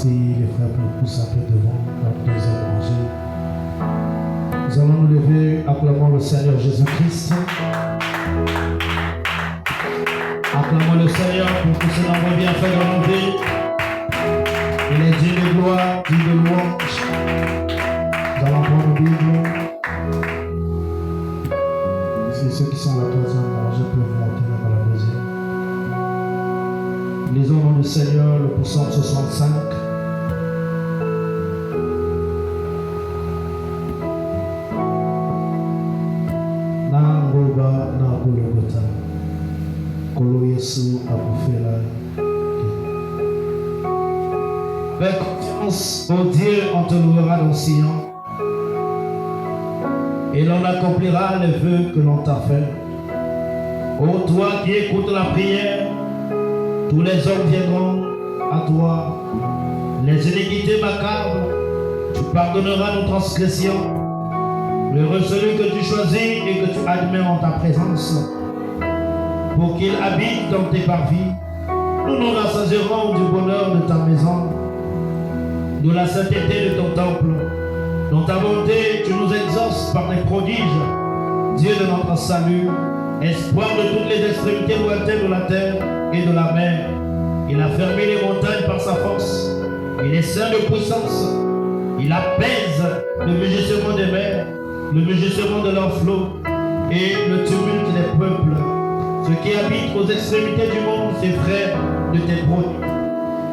Saint-Esprit, les frères nous poussent un peu devant notre deuxième rangée. Nous allons nous lever, acclamons le Seigneur Jésus-Christ. Acclamons le Seigneur pour tous ses nombreux bienfaits dans nos vies. Il est dieu de gloire, dieu de louange. Nous allons prendre nos Bibles. Si ceux qui sont à la troisième rangée peuvent monter dans la deuxième. Lisons au nom du Seigneur le psaume 65. Nangoba na Golgotha, Kolo Yesu akufela. Avec confiance, ô Dieu, on te louera dans Sion, et l'on accomplira les vœux que l'on t'a fait. Ô toi qui écoutes la prière, tous les hommes viendront à toi. Les iniquités macabres, tu pardonneras nos transgressions. Heureux celui que tu choisis et que tu admets en ta présence, pour qu'il habite dans tes parvis. Nous nous rassasierons du bonheur de ta maison, de la sainteté de ton temple. Dans ta bonté, tu nous exauces par tes prodiges, Dieu de notre salut, espoir de toutes les extrémités lointaines de la terre et de la mer. Il a fermé les montagnes par sa force. Il est saint de puissance. Il apaise le mugissement des mers, le mugissement de leurs flots et le tumulte des peuples. Ceux qui habitent aux extrémités du monde s'effraient de tes produits.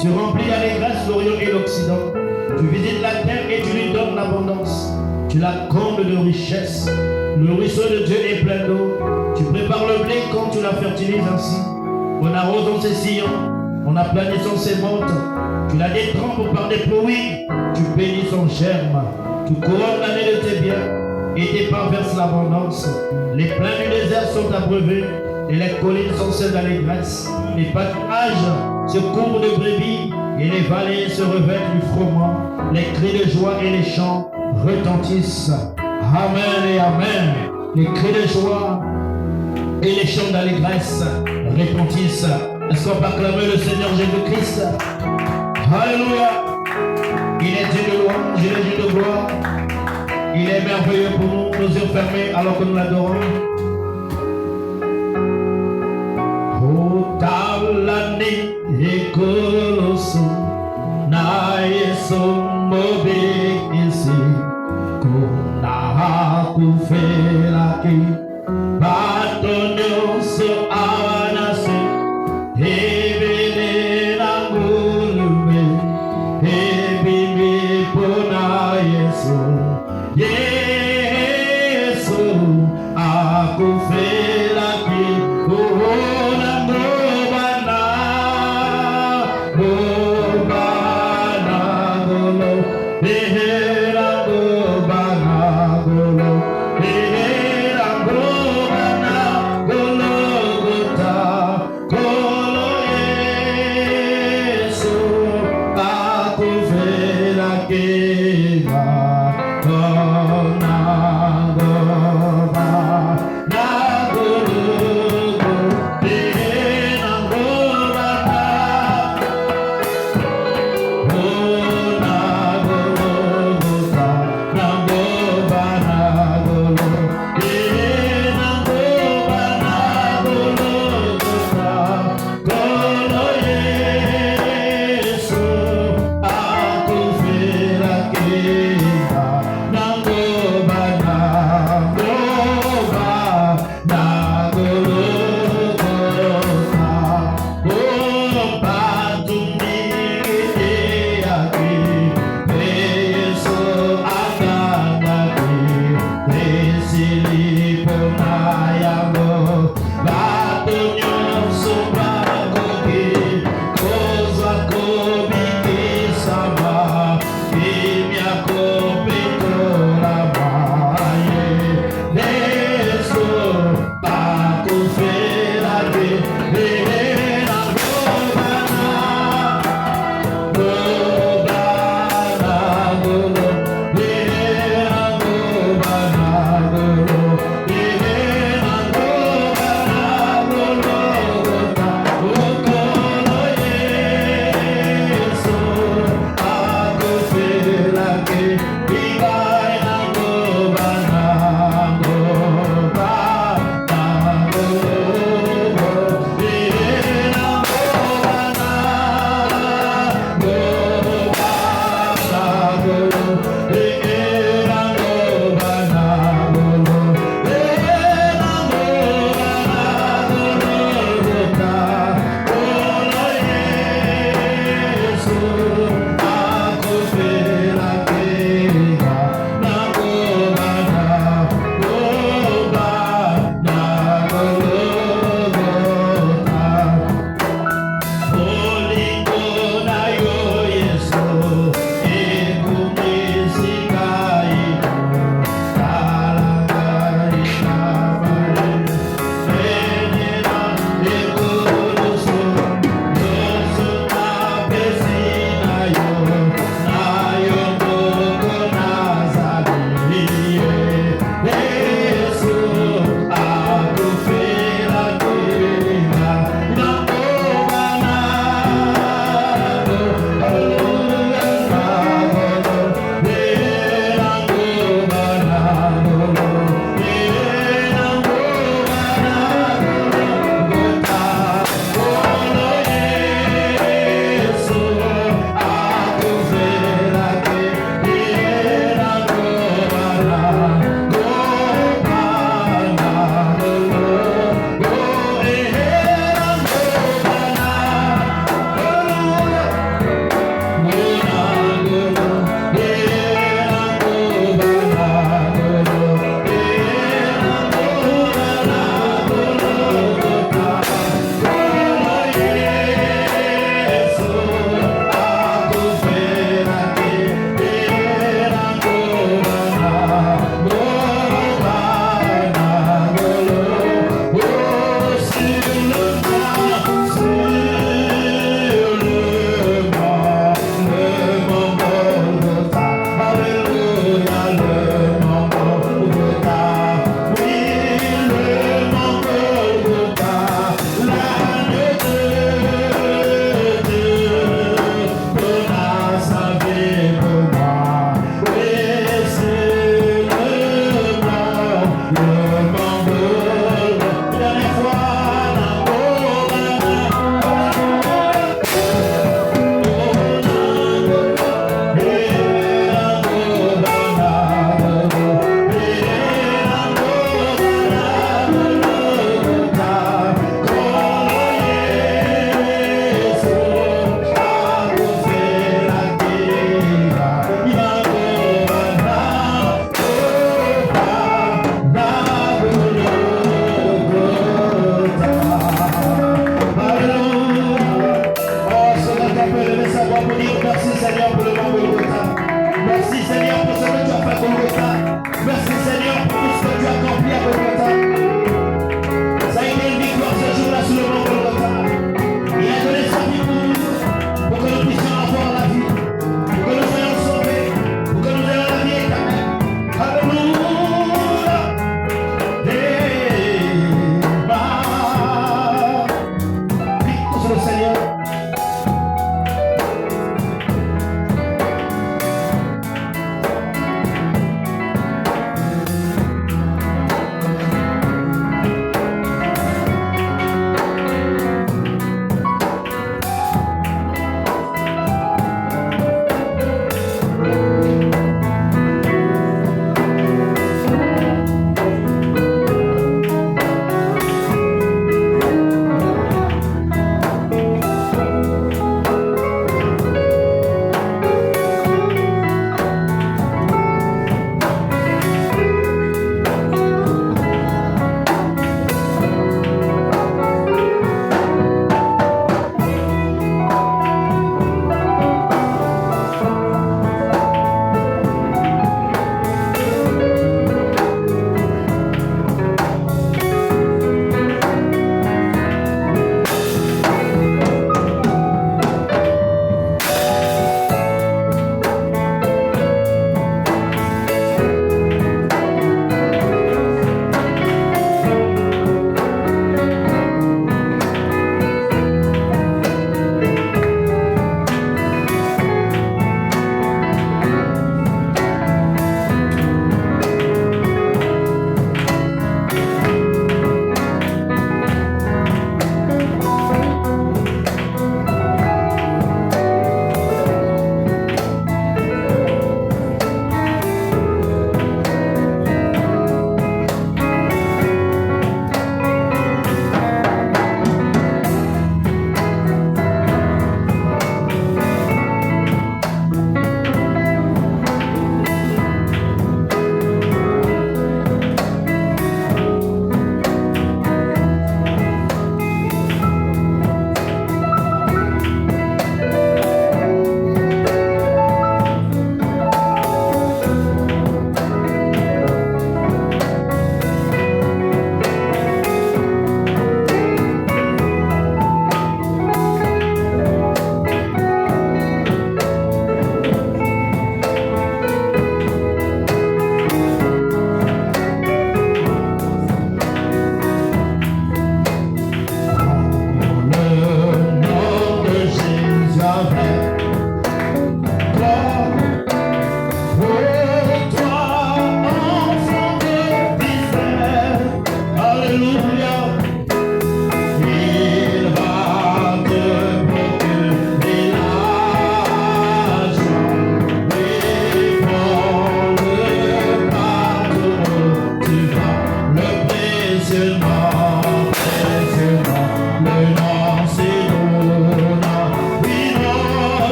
Tu remplis d'allégresse l'Orient et l'Occident. Tu visites la terre et tu lui donnes l'abondance. Tu la combles de richesses. Le ruisseau de Dieu est plein d'eau. Tu prépares le blé quand tu la fertilises ainsi. On arrose dans ses sillons, on aplanit son sémonte. Tu la détrempes par des pluies. Tu bénis son germe. Tu couronnes l'année de tes biens et tes pas versent l'abondance. Les plains du désert sont abreuvés et les collines sont celles d'allégresse. Les pâturages se couvrent de brebis et les vallées se revêtent du froment. Les cris de joie et les chants retentissent. Amen et amen. Les cris de joie et les chants d'allégresse retentissent. Est-ce qu'on peut acclamer le Seigneur Jésus-Christ? Alléluia. Il est Dieu de louange, il est Dieu de gloire. Il est merveilleux pour nous, nos yeux fermés alors que nous l'adorons. Otalani ekoloso na yeso mobekisi kuna hakufelaki batonyoso awanase ebele na ngulume ebimi pona yeso yeso akufelaki kuona ngobana ngobana golo behera ngobana golo behera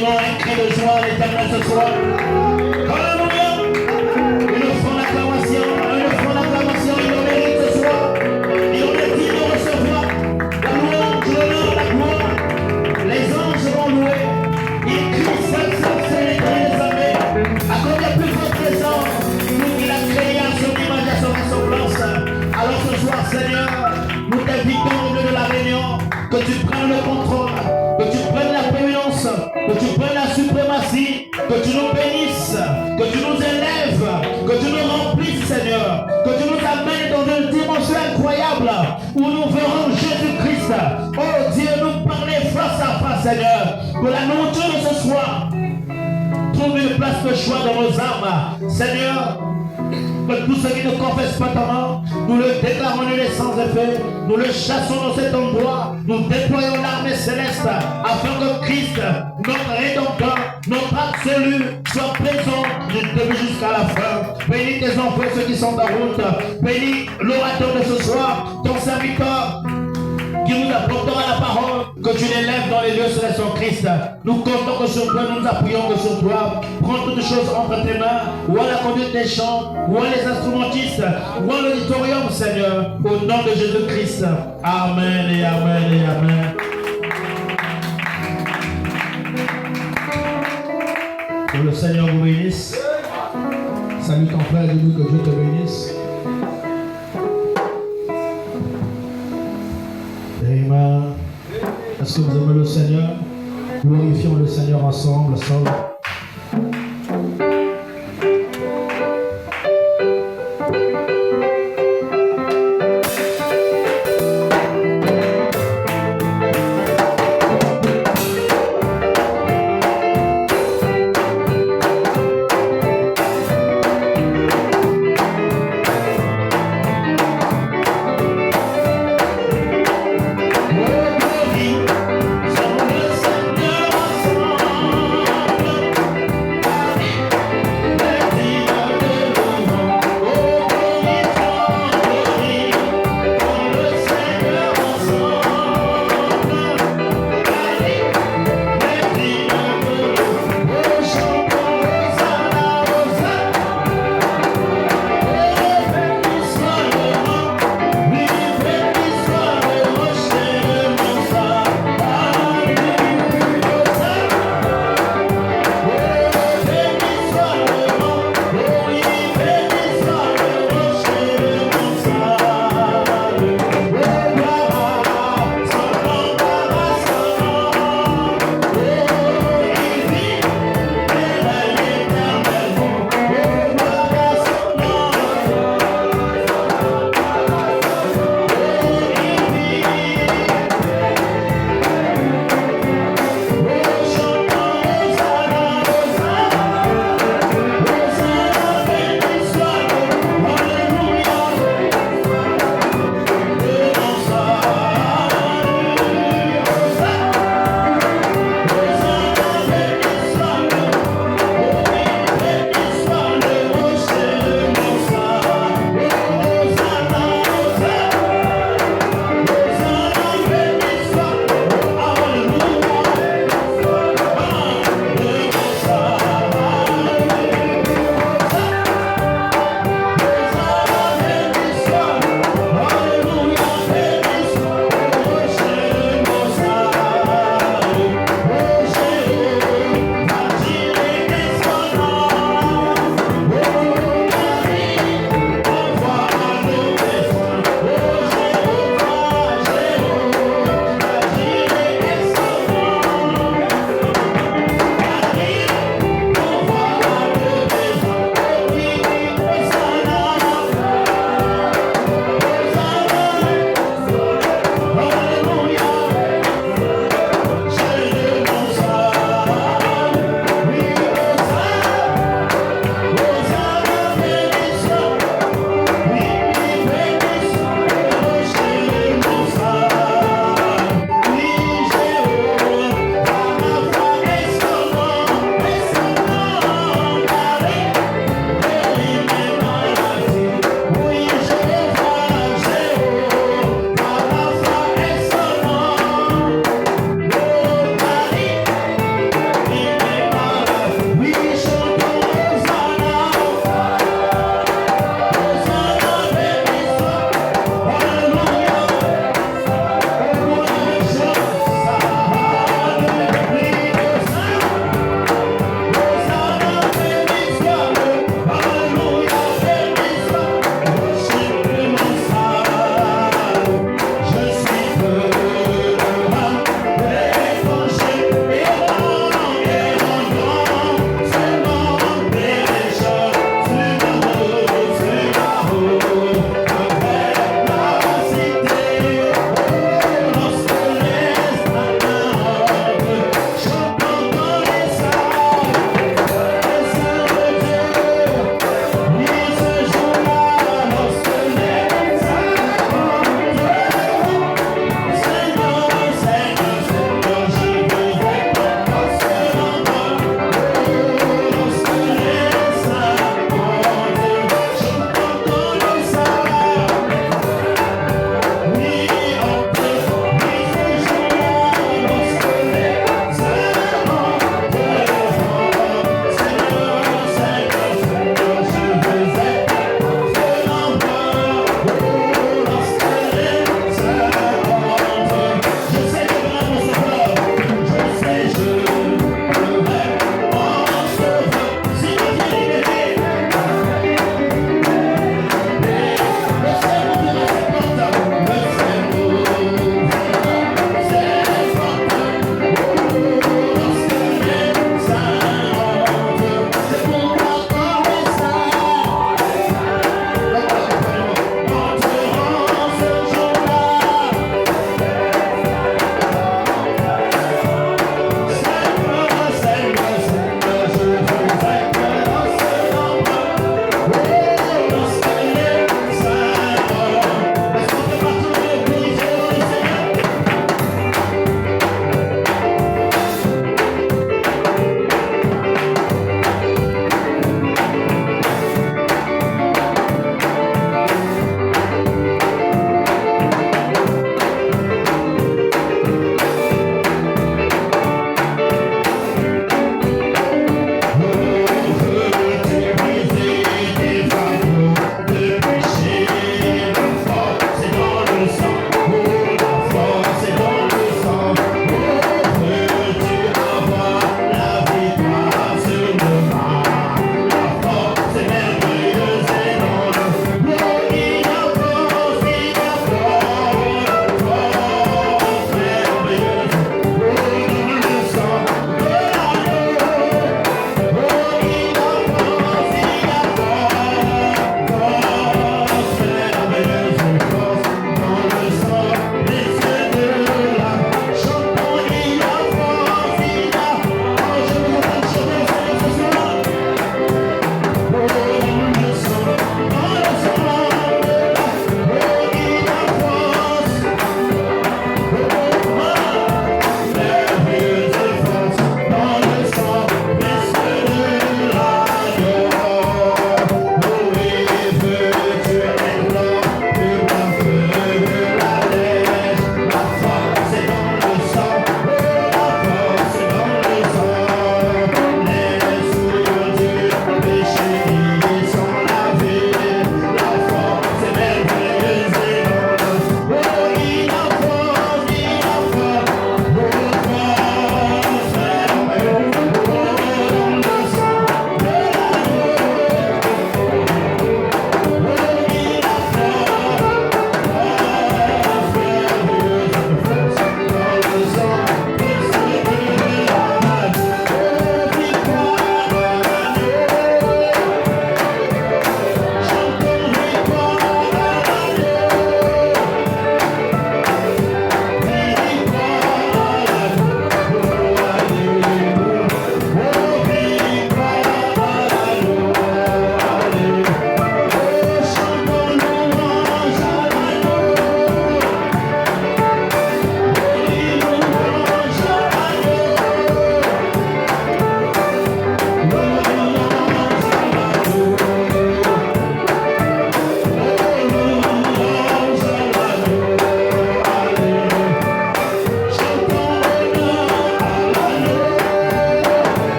Donnons un cri de joie à l'Éternel ce soir. Alléluia. Une fois l'acclamation, il en mérite ce soir. Il en est digne de recevoir la louange, l'honneur, la gloire. Les anges vont louer. Ils crient seul, c'est l'Éternel des armées. À combien plus votre présence, nous qui l'a créé à son image et à son ressemblance. Alors ce soir, Seigneur, nous t'invitons au milieu de la réunion, que tu prennes le contrôle, que tu prennes la prééminence, que tu prennes la suprématie, que tu nous bénisses, que tu nous élèves, que tu nous remplisses, Seigneur, que tu nous amènes dans une dimension incroyable où nous verrons Jésus-Christ. Oh Dieu, nous parler face à face, Seigneur, que la nourriture de ce soir trouve une place de choix dans nos âmes, Seigneur. Que tous ceux qui ne confessent pas ton nom, nous le déclarons nul et sans effet, nous le chassons dans cet endroit, nous déployons l'armée céleste afin que Christ, notre Rédempteur, notre absolu, soit présent du début jusqu'à la fin. Bénis tes enfants, ceux qui sont en route, bénis l'orateur de ce soir, ton serviteur, qui nous apportera la parole, que tu l'élèves dans les lieux célestes en Christ. Nous comptons que sur toi, nous nous appuyons que sur toi. Prends toutes choses entre tes mains, ou à la conduite des chants, ou à les instrumentistes, ou à l'auditorium, Seigneur, au nom de Jésus-Christ. Amen et amen et amen. Que le Seigneur vous bénisse. Salut ton frère, dis-nous que Dieu te bénisse. Amen. Est-ce que vous aimez le Seigneur? Glorifions le Seigneur ensemble.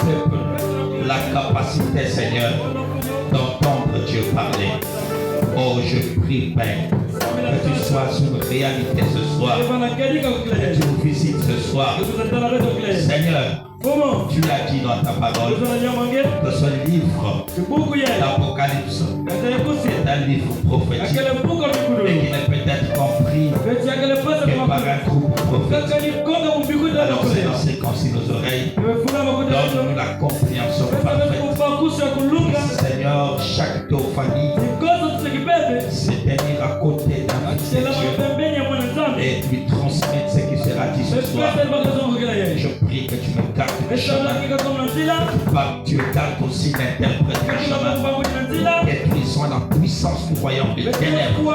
peuple la capacité, Seigneur, d'entendre Dieu parler. Oh, je prie, Père, que tu sois une réalité ce soir, que tu nous visites ce soir. Seigneur, tu l'as dit dans ta parole que ce livre d'Apocalypse est un livre prophétique et qui ne peut être compris que par un groupe prophétique. Alors Seigneur, circoncis nos oreilles, donne-nous la compréhension parfaite. Seigneur, chaque théophanie se tenir à côté d'un fils de Dieu et lui transmettre ce qui sera dit ce soir. Je prie que tu me gardes le chemin. Tu gardes aussi l'interprète du chemin. Détruisons la puissance du royaume des ténèbres.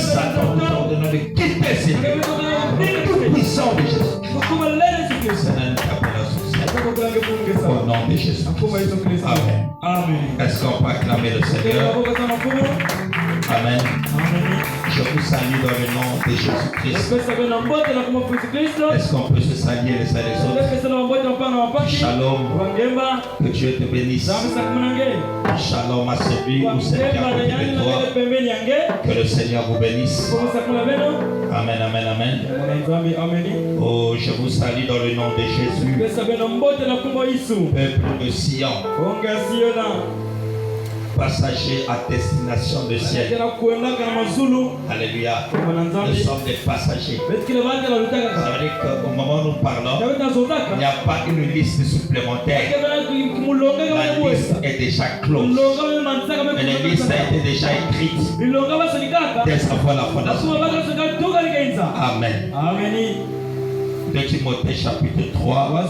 Satan nous ordonne de quitter ces lieux. Tout puissant de Jésus. Seigneur, nous t'appelons succès. Au nom de Jésus. Amen. Est-ce qu'on peut acclamer le Seigneur? Amen. Je vous salue dans le nom de Jésus-Christ. Est-ce qu'on peut se saluer les uns les autres? Shalom. Que Dieu te bénisse. Shalom à celui ou celle qui est à côté de toi. Que le Seigneur vous bénisse. Amen, amen, amen. Oh, je vous salue dans le nom de Jésus. Peuple de Sion. Passagers à destination de ciel. Alléluia. Nous sommes des passagers. Ça veut dire qu'au moment où nous parlons, il n'y a pas une liste supplémentaire. La liste est déjà close. Et la liste a été déjà écrite dès avant la fondation. Amen. De Timothée chapitre 3,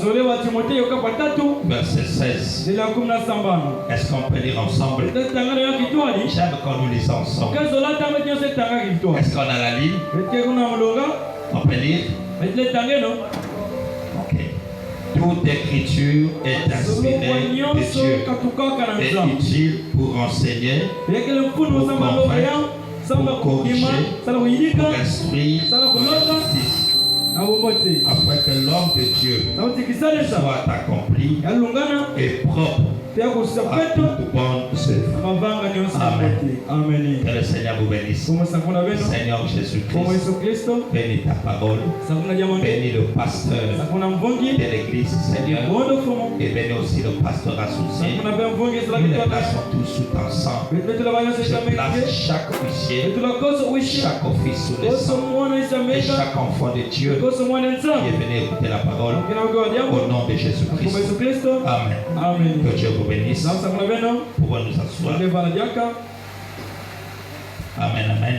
verset 16. Est-ce qu'on peut lire ensemble? J'aime quand nous lisons ensemble. Est-ce qu'on a la ligne? On peut lire? Ok. Toute écriture est inspirée de Dieu et utile pour enseigner, pour convaincre, pour corriger, pour instruire, pour la justice. Afin que l'homme de Dieu soit accompli et propre à toute bonne œuvre. Amen. Que le Seigneur vous bénisse. Seigneur Jésus-Christ, bénis ta parole, bénis le pasteur de l'église, Seigneur, et bénis aussi le pasteur associé. Nous les plaçons tous sous ton sang. Je place chaque officier, chaque office sous le sang, et chaque enfant de Dieu qui est venu écouter la parole au nom de Jésus-Christ. Amen. Que Dieu vous bénisse. Pouvons nous asseoir. Amen, amen.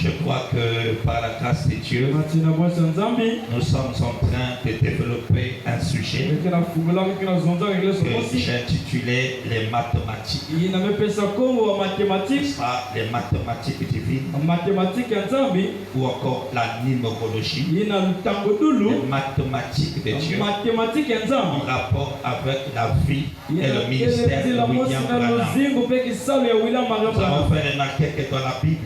Je crois que par la grâce de Dieu, nous sommes en train de développer un sujet que j'ai intitulé les mathématiques. Pas les mathématiques divines ou encore la numérologie, les mathématiques de Dieu en rapport avec la vie et le ministère de William Branham. Nous avons fait remarquer que dans la Bible,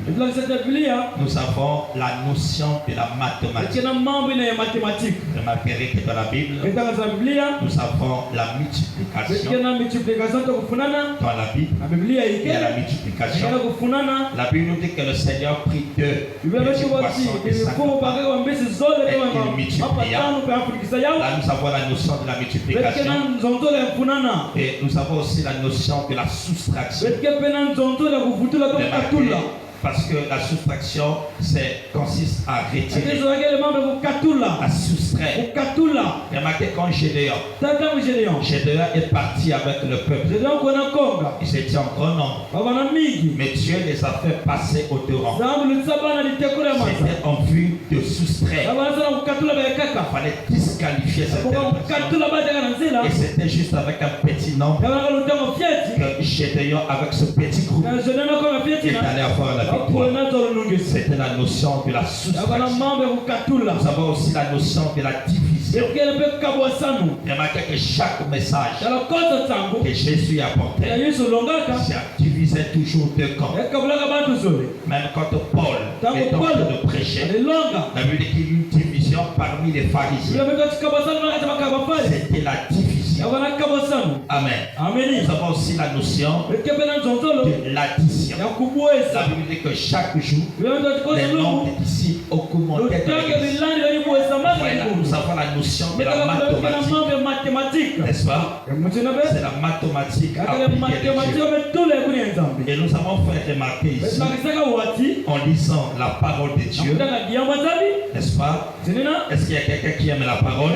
nous avons la notion de la mathématique. Vous remarquerez que dans la Bible, nous avons la multiplication. Dans la Bible, il y a la multiplication. La Bible nous dit que le Seigneur prit 2 petits poissons et 5 pains et il multiplia. Là, nous avons la notion de la multiplication. Et nous avons aussi la notion de la soustraction. Parce que la soustraction consiste à retirer, à soustraire. Remarquez quand Gédéon est parti avec le peuple. Ils étaient en grand nombre. Mais Dieu les a fait passer au torrent. C'était en vue de soustraire. Il fallait disqualifier cette personne. Et c'était juste avec un petit nombre que Gédéon, avec ce petit groupe, est allé avoir la victoire. C'était la notion de la soustraction. Nous avons aussi la notion de la division. Remarquez que chaque message que Jésus a apporté, ça divisait toujours 2 camps. Même quand Paul est en train de prêcher, la Bible dit qu'il y a une division division parmi les pharisiens. C'était la division. Amen. Nous avons aussi la notion de l'addition. La Bible dit que chaque jour, les nombres des disciples augmentaient de l'Église. Voilà, nous avons la notion de la mathématique. N'est-ce pas? C'est la mathématique appliquée de Dieu. Et nous avons fait remarquer ici, en lisant la parole de Dieu, n'est-ce pas? Est-ce qu'il y a quelqu'un qui aime la parole?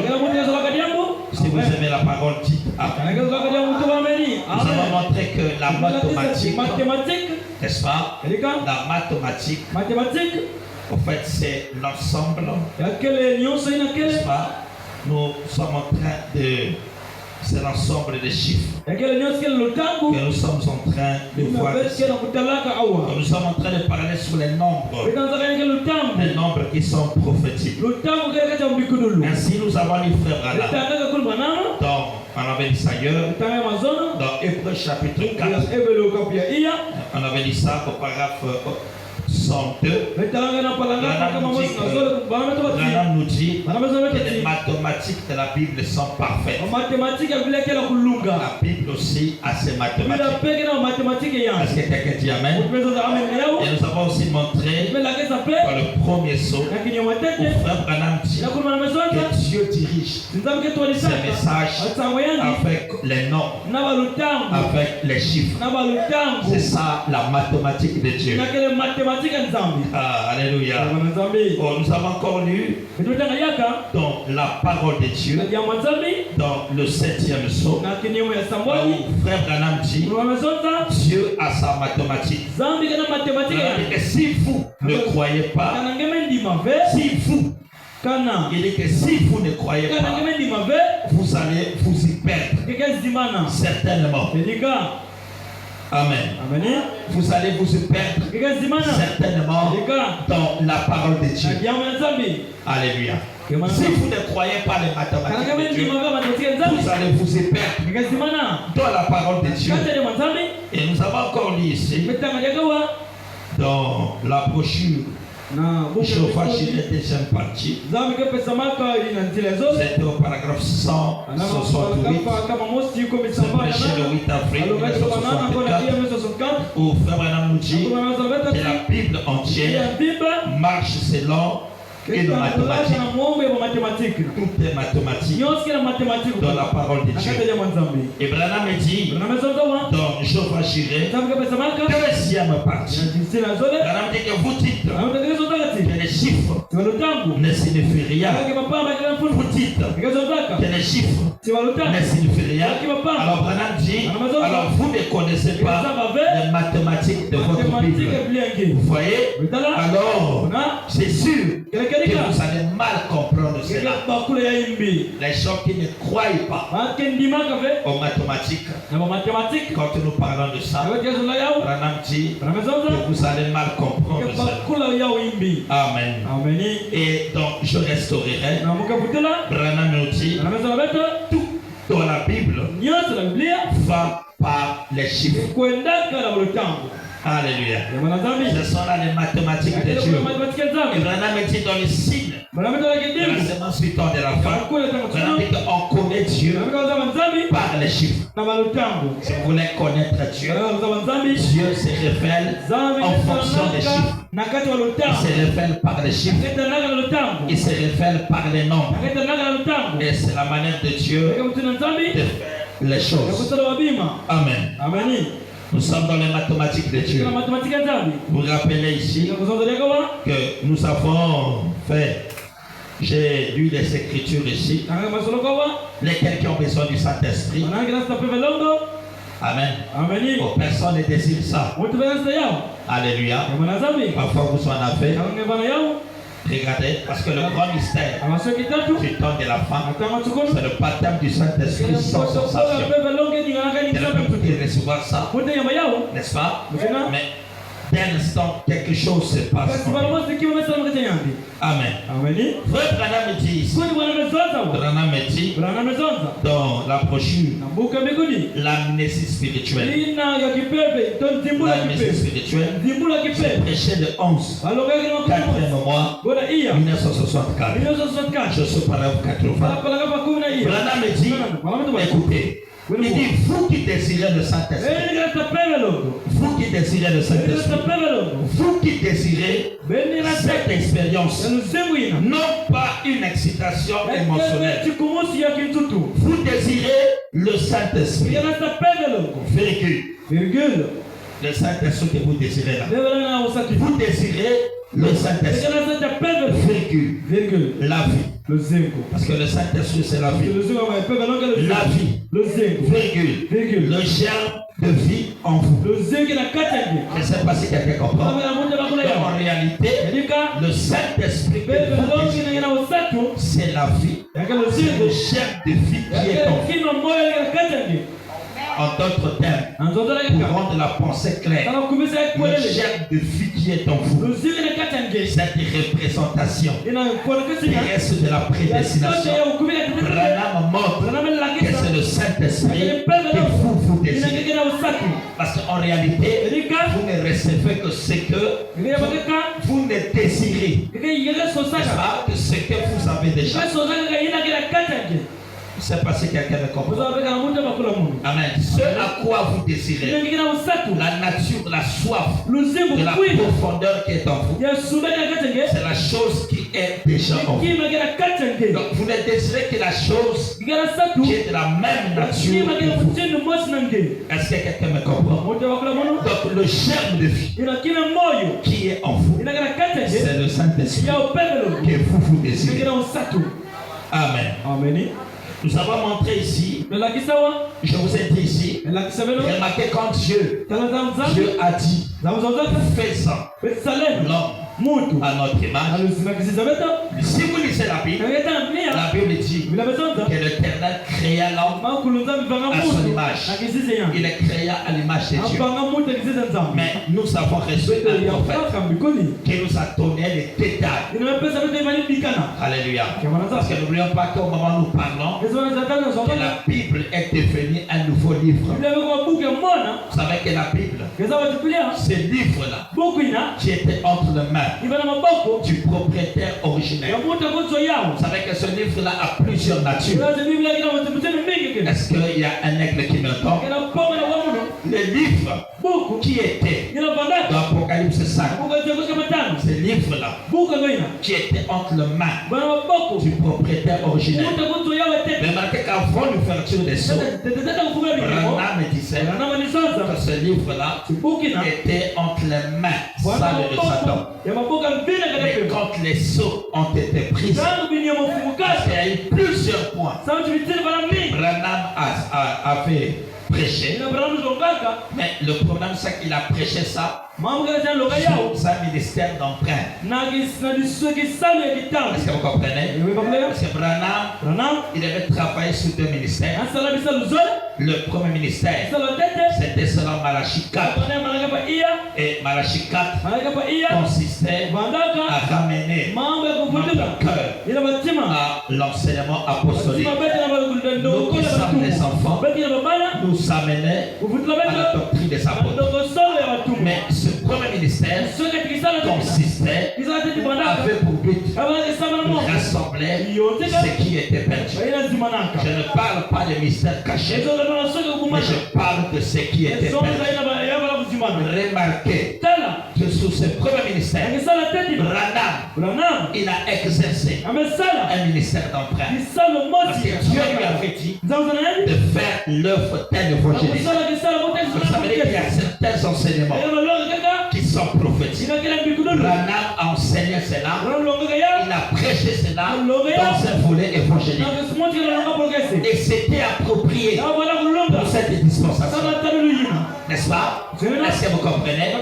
Si vous aimez la parole, dites Amen. Nous avons montré que la mathématique, n'est-ce pas? La mathématique, en fait, c'est l'ensemble, n'est-ce pas? Nous sommes en train de... C'est l'ensemble des chiffres que nous sommes en train de voir. Nous sommes en train de parler sur les nombres qui sont prophétiques. Ainsi, nous avons lu Frère Branham. Donc, on avait lu ça ailleurs. Dans Hébreux chapitre 4. On avait lu ça au paragraphe 102. Branham nous dit que les mathématiques de la Bible sont parfaites. La Bible aussi a ses mathématiques. Est-ce que quelqu'un dit Amen? Et nous avons aussi montré dans le premier saut où Frère Branham dit que Dieu dirige ses messages avec les nombres, avec les chiffres. C'est ça la mathématique de Dieu. Ah, alléluia. Oh, nous avons encore lu dans la parole de Dieu, dans le 7e psaume, où Frère Branham dit Dieu a sa mathématique. Et si vous ne croyez pas, il dit que si vous ne croyez pas, vous allez vous y perdre certainement. Amen. Vous allez vous perdre certainement dans la parole de Dieu. Alléluia. Si vous ne croyez pas les mathématiques de Dieu, vous allez vous y perdre dans la parole de Dieu. Et nous avons encore lu ici dans la brochure Jéhovah Jireh deuxième partie. C'était au paragraphe 168. C'est prêché le 8 avril 1964 où Frère Branham nous dit que la Bible entière marche selon une mathématique. Tout est mathématique dans la parole de Dieu. Et Branham dit dans Jéhovah Jireh, deuxième partie, Branham dit que vous dites que les chiffres ne signifient rien. Vous dites que les chiffres ne signifient rien. Alors Branham dit, alors vous ne connaissez pas les mathématiques de votre Bible. Vous voyez? Alors, c'est sûr que vous allez mal comprendre cela. Les gens qui ne croient pas aux mathématiques, quand nous parlons de ça, Branham dit que vous allez mal comprendre cela. Amen. Et donc je restaurerai. Branham nous dit tout dans la Bible va par les chiffres. Alléluia. Ce sont là les mathématiques de Dieu. Et Branham dit dans les signes de la semence du temps de la fin, Branham dit qu'on connaît Dieu par les chiffres. Si vous voulez connaître Dieu, Dieu se révèle en fonction des chiffres. Il se révèle par les chiffres. Il se révèle par les nombres. Et c'est la manière de Dieu de faire les choses. Amen. Nous sommes dans les mathématiques de Dieu. Vous vous rappelez ici que nous avons fait, j'ai lu les Écritures ici, lesquelles qui ont besoin du Saint-Esprit. Amen. Oh, personne ne désire ça. Alléluia. Parfois vous en avez. Regardez, parce que le grand mystère du temps de la fin, c'est le baptême du Saint-Esprit sans sensation. Tu ne peux plus recevoir ça, n'est-ce pas? Mais certain instant, quelque chose se passe. Amen. Frère Branham dit ici, Branham dit dans la brochure, l'amnésie spirituelle. L'amnésie spirituelle, j'ai prêché le 11, 4e mois, 1964. Je suis parlé au 80. Branham dit, écoutez, il dit, vous qui désirez le Saint-Esprit, vous qui désirez le Saint-Esprit, vous qui désirez cette expérience, non pas une excitation émotionnelle, vous désirez le Saint-Esprit, virgule, le Saint-Esprit que vous désirez là, vous désirez le Saint-Esprit, virgule, la vie. Parce que le Saint-Esprit c'est la vie. La vie, virgule, le germe de vie en vous. Je ne sais pas si quelqu'un comprend. Mais en réalité, le Saint-Esprit c'est la vie. C'est le germe de vie qui est en vous. En d'autres termes, pour rendre la pensée claire, le germe de vie qui est en vous, cette représentation terrestre de la prédestination, Branham montre que c'est le Saint-Esprit que vous désirez. Parce qu'en réalité, vous ne recevez que ce que vous ne désirez pas, que ce que vous avez déjà. Je ne sais pas si quelqu'un me comprend. Amen. Ce à quoi vous désirez, la nature, la soif de la profondeur qui est en vous, c'est la chose qui est déjà en vous. Donc vous ne désirez que la chose qui est de la même nature que vous. Est-ce que quelqu'un me comprend? Donc le germe de vie qui est en vous, c'est le Saint-Esprit que vous désirez. Amen. Nous avons montré ici, je vous ai dit ici, remarquez quand Dieu a dit, fais-en l'homme à notre image. Si vous lisez la Bible dit que l'Éternel créa l'homme à son image. Il est créé à l'image de Dieu. Mais nous avons reçu un prophète qui nous a donné les détails. Alléluia. Parce que n'oublions pas qu'au moment où nous parlons, que la Bible est devenue un nouveau livre. Vous savez que la Bible, ce livre-là, qui était entre les mains du propriétaire originel. Vous savez que ce livre-là a plusieurs natures. Est-ce qu'il y a un aigle qui m'entend? Le livre qui était dans Apocalypse 5, ce livre-là qui était entre les mains du propriétaire originel. Remarquez qu'avant l'ouverture des sceaux, Branham disait que ce livre-là était entre les mains salées de Satan. Mais quand les sceaux ont été pris, il y a eu plusieurs points. Branham avait prêché, mais le problème c'est qu'il a prêché ça sur un ministère d'emprunt. Est-ce que vous comprenez? Parce que Branham, il avait travaillé sur deux ministères. Le premier ministère, c'était selon Malachie 4. Et Malachie 4 consistait à ramener notre cœur à l'enseignement apostolique. Nous qui sommes les enfants, nous amener à la doctrine des apôtres. Mais ce premier ministère consistait, avait pour but de rassembler ce qui était perdu. Je ne parle pas des mystères cachés, mais je parle de ce qui était perdu. Remarquez que sous ce premier ministère, Branham, il a exercé un ministère d'emprunt. Parce que Dieu lui avait dit de faire l'œuvre telle évangéliste. Ça veut dire qu'il y a certains enseignements qui sont prophétiques. Branham a enseigné cela, il a prêché cela dans un volet évangélique. Et c'était approprié pour cette dispensation. N'est-ce pas? Est-ce que vous comprenez?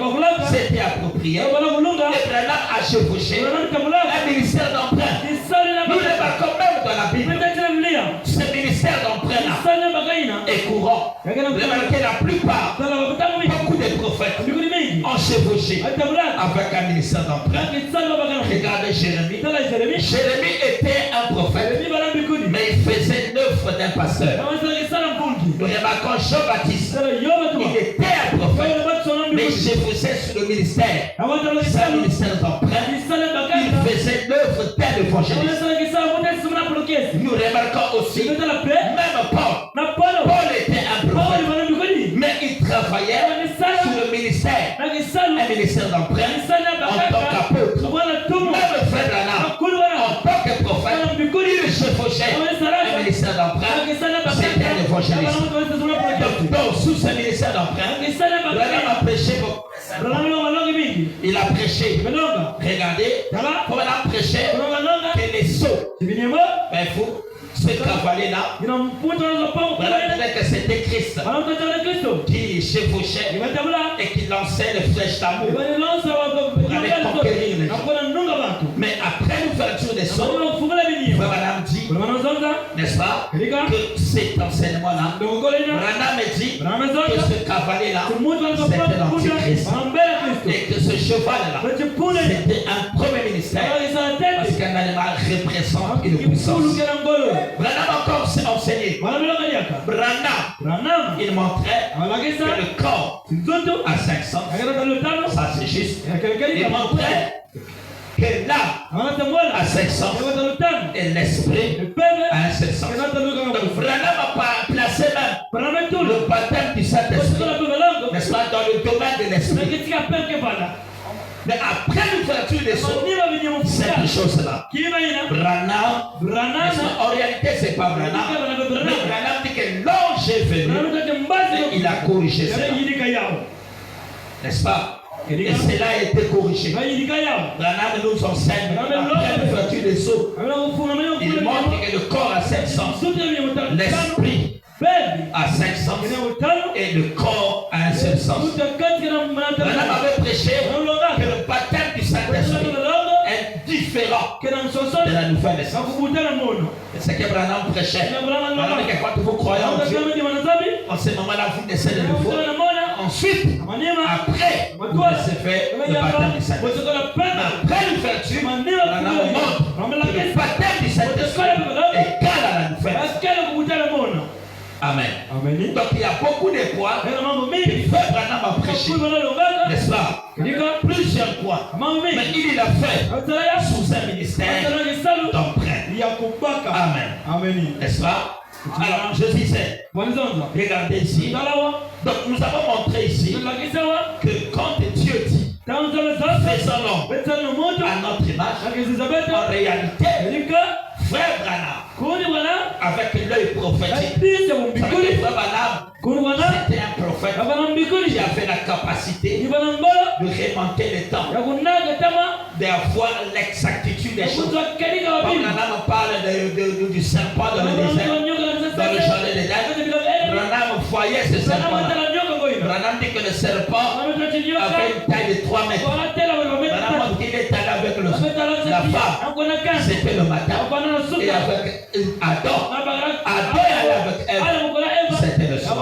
C'était approprié. Et Branham a chevauché un ministère d'emprunt. Nous le marquons même dans la Bible. Ce ministère d'emprunt-là, et courant. Remarquez la plupart, beaucoup de prophètes ont chevauché avec un ministère d'emprunt. Regardez Jérémie. Jérémie était un prophète, mais il faisait l'œuvre d'un pasteur. Nous remarquons Jean-Baptiste. Il était un prophète, mais il chevauchait sur le ministère. C'est un ministère d'emprunt. Il faisait l'œuvre d'un évangéliste. Nous remarquons aussi, même Paul était un prophète, mais il travaillait sur le ministère, un ministère d'emprunt en tant qu'apôtre. Même frère Branham, en tant que prophète, il chevauchait un ministère d'emprunt. C'était un évangéliste. Donc, sous ce ministère d'emprunt, Branham a prêché beaucoup. Il a prêché. Regardez, comme il a prêché, que les sots, ben vous, ce cavalier-là, que c'était Christ qui chevauchait et qui lançait les flèches d'amour pour aller conquérir les gens. Mais après l'ouverture des sots, Branham dit, n'est-ce pas, que cet enseignement-là, Branham dit que ce cavalier-là, c'était l'antichrist. Et que ce cheval-là, c'était un premier ministère, parce qu'un animal représente une puissance. Branham encore s'est enseigné. Branham, il montrait que le corps à 500, ça c'est juste. Il montrait que l'âme à 500 et l'esprit à 700. Donc Branham a placé même le baptême du Saint-Esprit, n'est-ce pas, dans le domaine de l'esprit. Mais après l'ouverture des sceaux, cette chose-là, Branham, en réalité c'est pas Branham, mais Branham dit que l'ange est venu et il a corrigé cela. N'est-ce pas? Et cela a été corrigé. Branham nous enseigne après l'ouverture des sceaux. Il montre que le corps a 700, l'esprit à 500 et le corps à un seul sens. Branham avait prêché que le baptême du Saint-Esprit est différent de la nouvelle naissance. C'est ce que Branham prêchait. Branham dit que quand vous croyez en Dieu, en ce moment-là, vous naissez de nouveau. Ensuite, après, vous recevez le baptême du Saint-Esprit. Après l'ouverture, Branham montre que le baptême du Saint-Esprit est égal à la nouvelle naissance. Amen. Donc il y a beaucoup de points que frère Branham a prêché, n'est-ce pas? Plusieurs points. Mais il l'a fait sous un ministère d'emprunt. Amen. N'est-ce pas? Alors je disais, regardez ici. Donc nous avons montré ici que quand Dieu dit faisons l'homme à notre image, en réalité, frère Branham, avec l'œil prophétique, frère Branham, c'était un prophète qui avait la capacité de remonter le temps, d'avoir l'exactitude des choses. Quand Branham parle du serpent dans le désert, dans le jardin d'Éden, Branham voyait ce serpent-là. Branham dit que le serpent avait une taille de 3 mètres. Branham dit qu'il est allé avec la femme. C'était le matin. Et avec Adam. Adam est allé avec Ève. C'était le soir.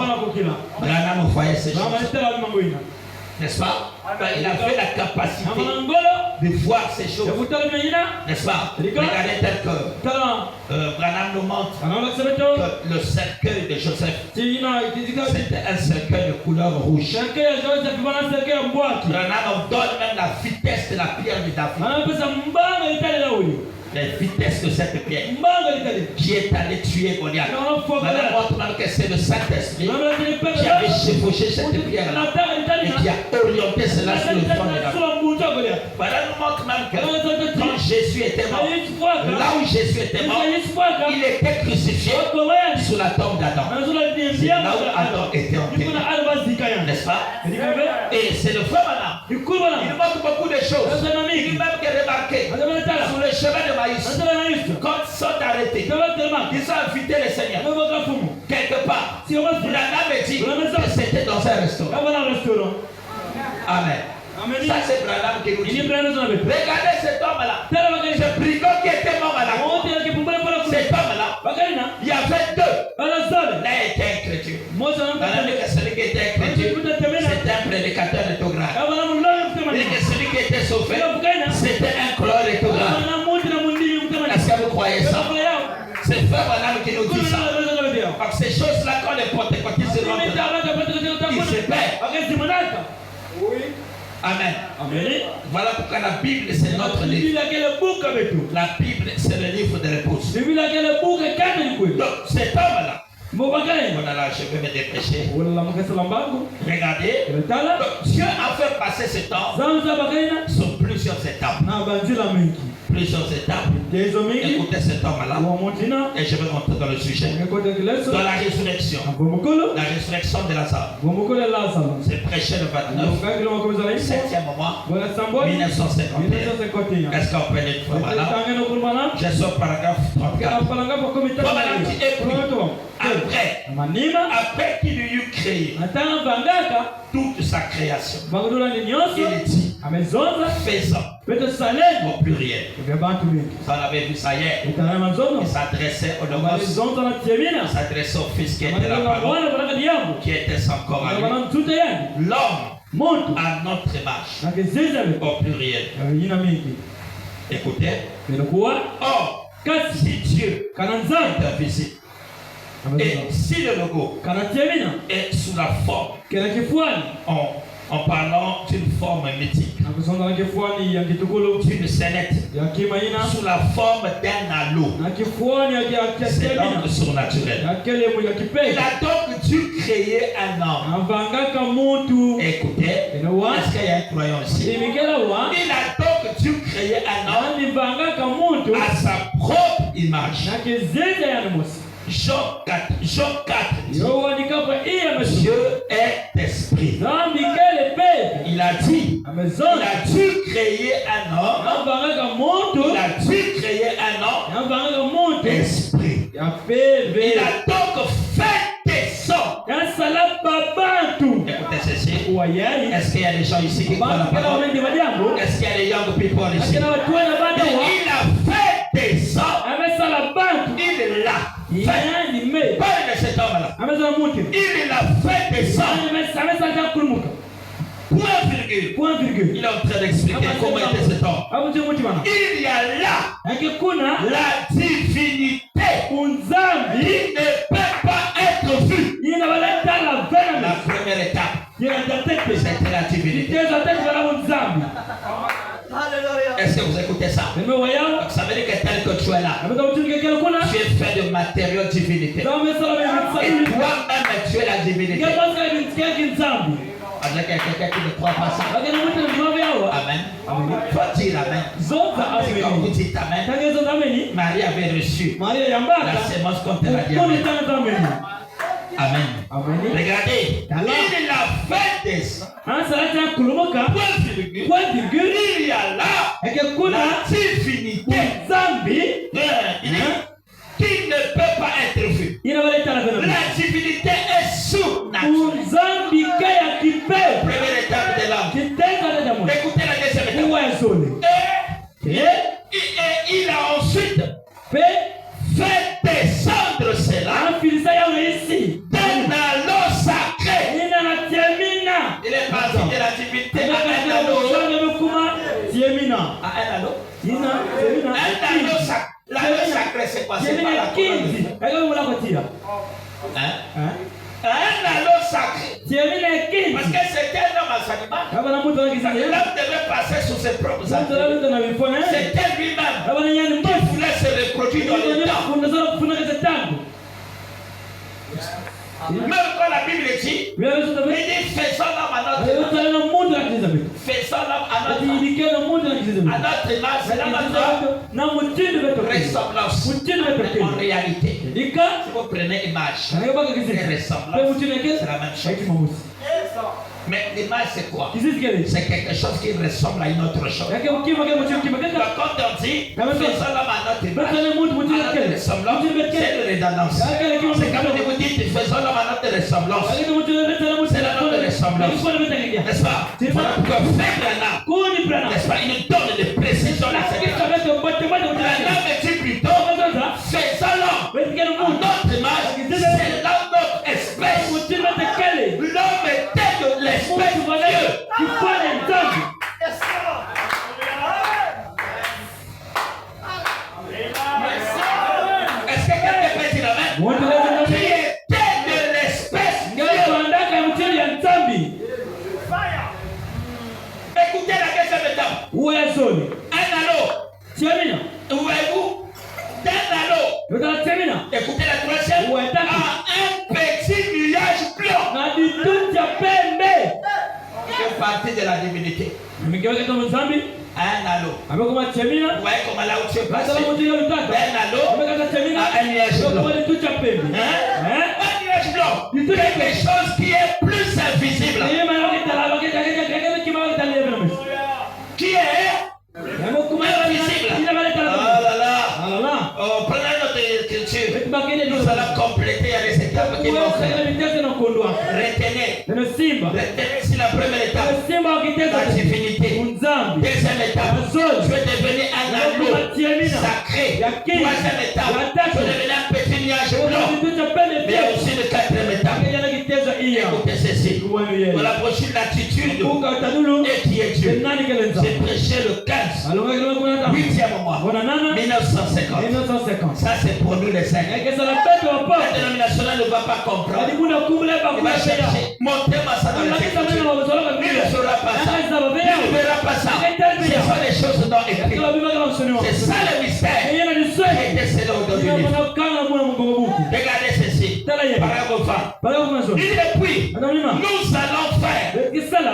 Branham voyait ces choses. N'est-ce pas? Il avait la capacité de voir ces choses. N'est-ce pas? Regardez tel que Branham nous montre que le cercueil de Joseph, c'était un cercueil de couleur rouge. Branham donne même la vitesse de la pierre de David. La vitesse de cette pierre qui est allé tuer Goliath. Branham montre que c'est le Saint-Esprit qui avait chevauché cette pierre-là et qui a orienté cela sur le front de David. Branham montre même que quand Jésus était mort, là où Jésus était mort, il était crucifié sous la tombe d'Adam. C'est là où Adam était enterré. N'est-ce pas? Et c'est le frère Branham. Il montre beaucoup de choses. Il m'a même remarqué sur le chemin de Maïs, quand ils sont arrêtés, ils ont invité le Seigneur. Quelque part, Branham dit que c'était dans un restaurant. Amen. Ça c'est Branham qui nous dit. Regardez cet homme-là. Ce brigand qui était mort à la mort. Cet homme-là, il y avait deux. L'un était Madame que celui qui était chrétien, c'était un prédicateur rétrograde. Et que celui qui était sauvé, c'était un chlore rétrograde. Est-ce que vous croyez ça? C'est frère Madame qui nous dit ça. Parce que ces choses-là, quand les pentecôtistes rentrent, ils se perdent. Amen. Voilà pourquoi la Bible c'est notre livre. La Bible c'est le livre de l'épouse. Donc cet homme-là, voilà, je vais me dépêcher. Regardez, Dieu a fait passer ce temps sur plusieurs étapes. Plusieurs étapes. Écoutez cet homme-là. Et je vais rentrer dans le sujet. Dans la résurrection. La résurrection de Lazare. C'est prêché le 29. 7e mois. 1951. Est-ce qu'on peut aller voir là? Je sors paragraphe 34. Après qu'il eut créé toute sa création, il dit faisant au pluriel. Ça on avait vu ça hier. Il s'adressait au logos, il s'adressait au fils qui était la parole, qui était sans corps à lui. L'homme à notre image au pluriel. Écoutez. Or, si Dieu est invisible, et si le logo est sous la forme, en parlant d'une forme mythique, d'une scénette, sous la forme d'un anneau, c'est donc surnaturel. Il a donc dû créer un homme. Écoutez, est-ce qu'il y a un croyant ici? Il a donc dû créer un homme à sa propre image. Jean 4 dit, Dieu est esprit. Il a dit, il a dû créer un homme. Il a dû créer un homme esprit. Il a donc fait des sons. Écoutez ceci. Est-ce qu'il y a des gens ici qui croient la parole? Est-ce qu'il y a des young people ici? Il a fait des sons. Il l'a fait. Parle de cet homme-là. Il l'a fait des sons. Point virgule. Il est en train d'expliquer comment était cet homme. Il y a là la divinité. Il ne peut pas être vu. La première étape, c'était la divinité. Est-ce que vous écoutez ça? Ça veut dire que tel que tu es là, tu es fait de matériaux divinité. Et toi-même, tu es la divinité. Avec quelqu'un qui ne croit pas ça. Amen. Faut dire amen. Quand vous dites amen, Marie avait reçu la sémence contre la diabète. Amen. Regardez, il a fait des sons. Point virgule. Il y a là la divinité qui ne peut pas être vue. La divinité est surnaturelle. Première étape de l'âme. Écoutez la deuxième étape. Et il a ensuite fait descendre cela d'un anneau sacré. Il est parti de la divinité à un anneau. Un anneau sacré. L'anneau sacré, c'est quoi? C'est pas la couronne. Un anneau sacré. Parce que c'était un homme à sa image. L'homme devait passer sous ses propres attributs. C'était lui-même qui voulait se reproduire dans le temps. Même quand la Bible dit, il dit faisons l'homme à notre image. Faisons l'homme à notre image. C'est là notre ressemblance. En réalité, si vous prenez image et ressemblance, c'est la même chose. Mais l'image c'est quoi? C'est quelque chose qui ressemble à une autre chose. Donc quand on dit faisons l'homme à notre image, à notre ressemblance, c'est une redondance. C'est comme vous dites faisons l'homme à notre ressemblance. C'est la notre ressemblance. N'est-ce pas? Voilà pourquoi faire n'est-ce pas? Il nous donne des précisions là. La dit plutôt faisons l'homme à notre image, c'est là notre espèce. Un anneau. Voyez-vous? D'un anneau. Écoutez la troisième. Un petit nuage blanc. C'est partie de la divinité. Un anneau. Vous voyez comment là où tu es passé? Un anneau. Un nuage blanc. Un nuage blanp. Quelque chose qui est plus invisible. Qui est invisible. Oh là là. Oh, prenez notre écriture. Nous allons compléter avec cette étape qui vont faire. Retenez. Retenez, c'est la première étape. La divinité. Deuxième étape. Je vais devenir un anneau sacré. Troisième étape. Je vais devenir un petit nuage blanc. Mais aussi le quatrième étape. Écoutez ceci. Voilà prochaine l'attitude. Et qui est Dieu. J'ai prêché le 15. 8e mois. 1950. Ça c'est pour nous les saints. La dénomination ne va pas comprendre. Il va chercher. Montez-moi ça dans les écritures. Il ne saura pas ça. Il ne verra pas ça. Ce sont les choses dans l'écrit. C'est ça le mystère. Et décédé aujourd'hui. Regardez ceci. Paragraphe 20. Et puis, nous allons faire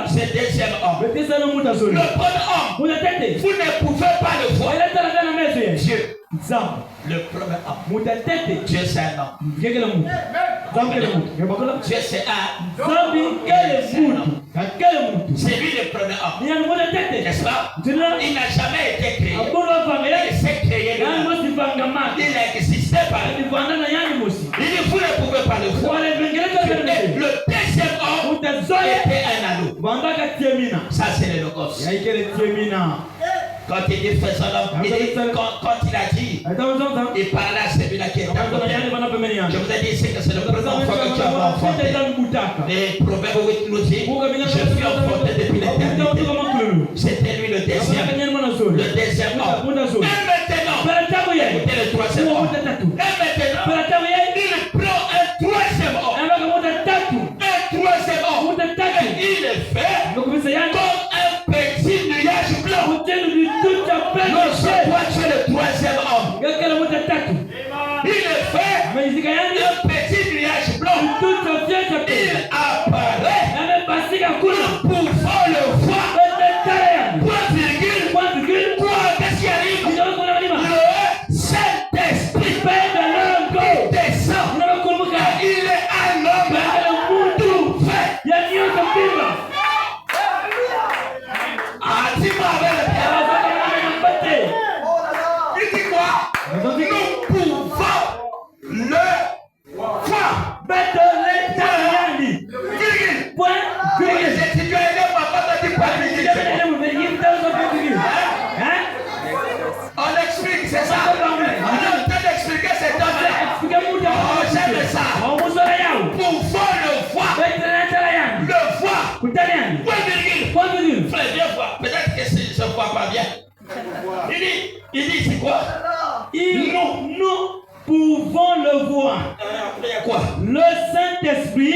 ce deuxième homme. Le premier homme, vous ne pouvez pas le voir. Dieu. Le premier homme. Dieu c'est un homme. Dieu c'est c'est lui le premier homme. N'est-ce pas? Il n'a jamais été créé. Il s'est créé. Il n'existait pas. Il dit vous ne pouvez pas le voir. Le deuxième homme était un anneau. Ça c'est le logos. Quand il dit faisons l'homme, quand il a dit, il parlait à celui-là qui est à côté. Je vous ai dit ici que c'est le premier enfant que tu as enfanté. Les Proverbes 8 nous dit, je suis enfanté depuis l'éternité. C'était lui le deuxième. Le deuxième homme. Et maintenant, écoutez le troisième homme. Et maintenant, il prend un troisième homme. Un troisième homme. Et il est fait comme un petit nuage blanc. Non, c'est toi, tu es le troisième homme. Il est fait un petit nuage blanc. Il apparaît. Nous pouvons le voir. Point virgule. Quoi? Qu'est-ce qui arrive? Le Saint-Esprit descend. Il est un homme tout fait. Ah, dis-moi avec le Père. Il dit quoi? Nous pouvons le voir. Si tu as aidé papa, tu dis pas on explique, c'est ça. On est en train d'expliquer cet homme-là. Oh, j'aime ça. Pouvons le voir. Le voir. Point virgule. Frère, viens voir. Peut-être que je ne vois pas bien. Il dit c'est quoi? Nous pouvons le voir. Quoi? Le Saint-Esprit.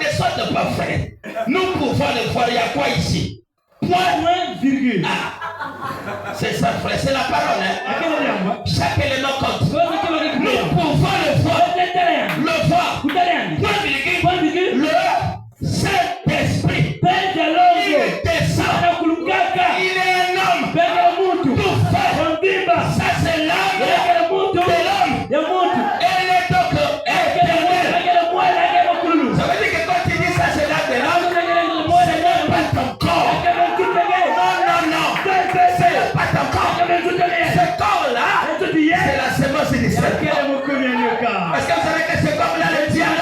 Ne sorte pas, frère. Nous pouvons le voir. Il y a quoi ici? Point virgule. C'est ça, frère. C'est la parole. Hein? Chaque élément compte. Nous pouvons le voir. Le voir. Point virgule. Le Saint-Esprit. Il descend. Il est un homme. Tout fait. Ça, c'est l'âme de l'homme. Elle est donc éternelle. Ça veut dire que quand tu dis ça, c'est l'âme de l'homme, c'est pas ton corps. Non. C'est pas ton corps. Ce corps-là, c'est la sémence initiale. Parce que vous savez que ce corps-là, le diable,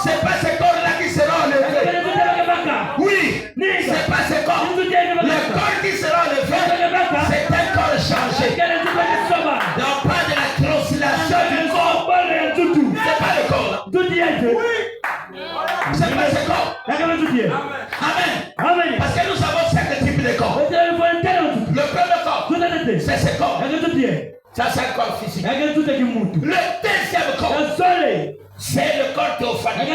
c'est pas ce corps-là qui sera enlevé. Oui, c'est pas ce corps. Le corps qui sera enlevé, c'est un corps changé. Donc, on parle de la translation du corps. C'est pas le corps. C'est pas ce corps. Amen. Parce que nous avons 5 types de corps. Le premier corps, c'est ce corps. Ça, c'est un corps physique. Le deuxième corps, c'est le corps théophanique.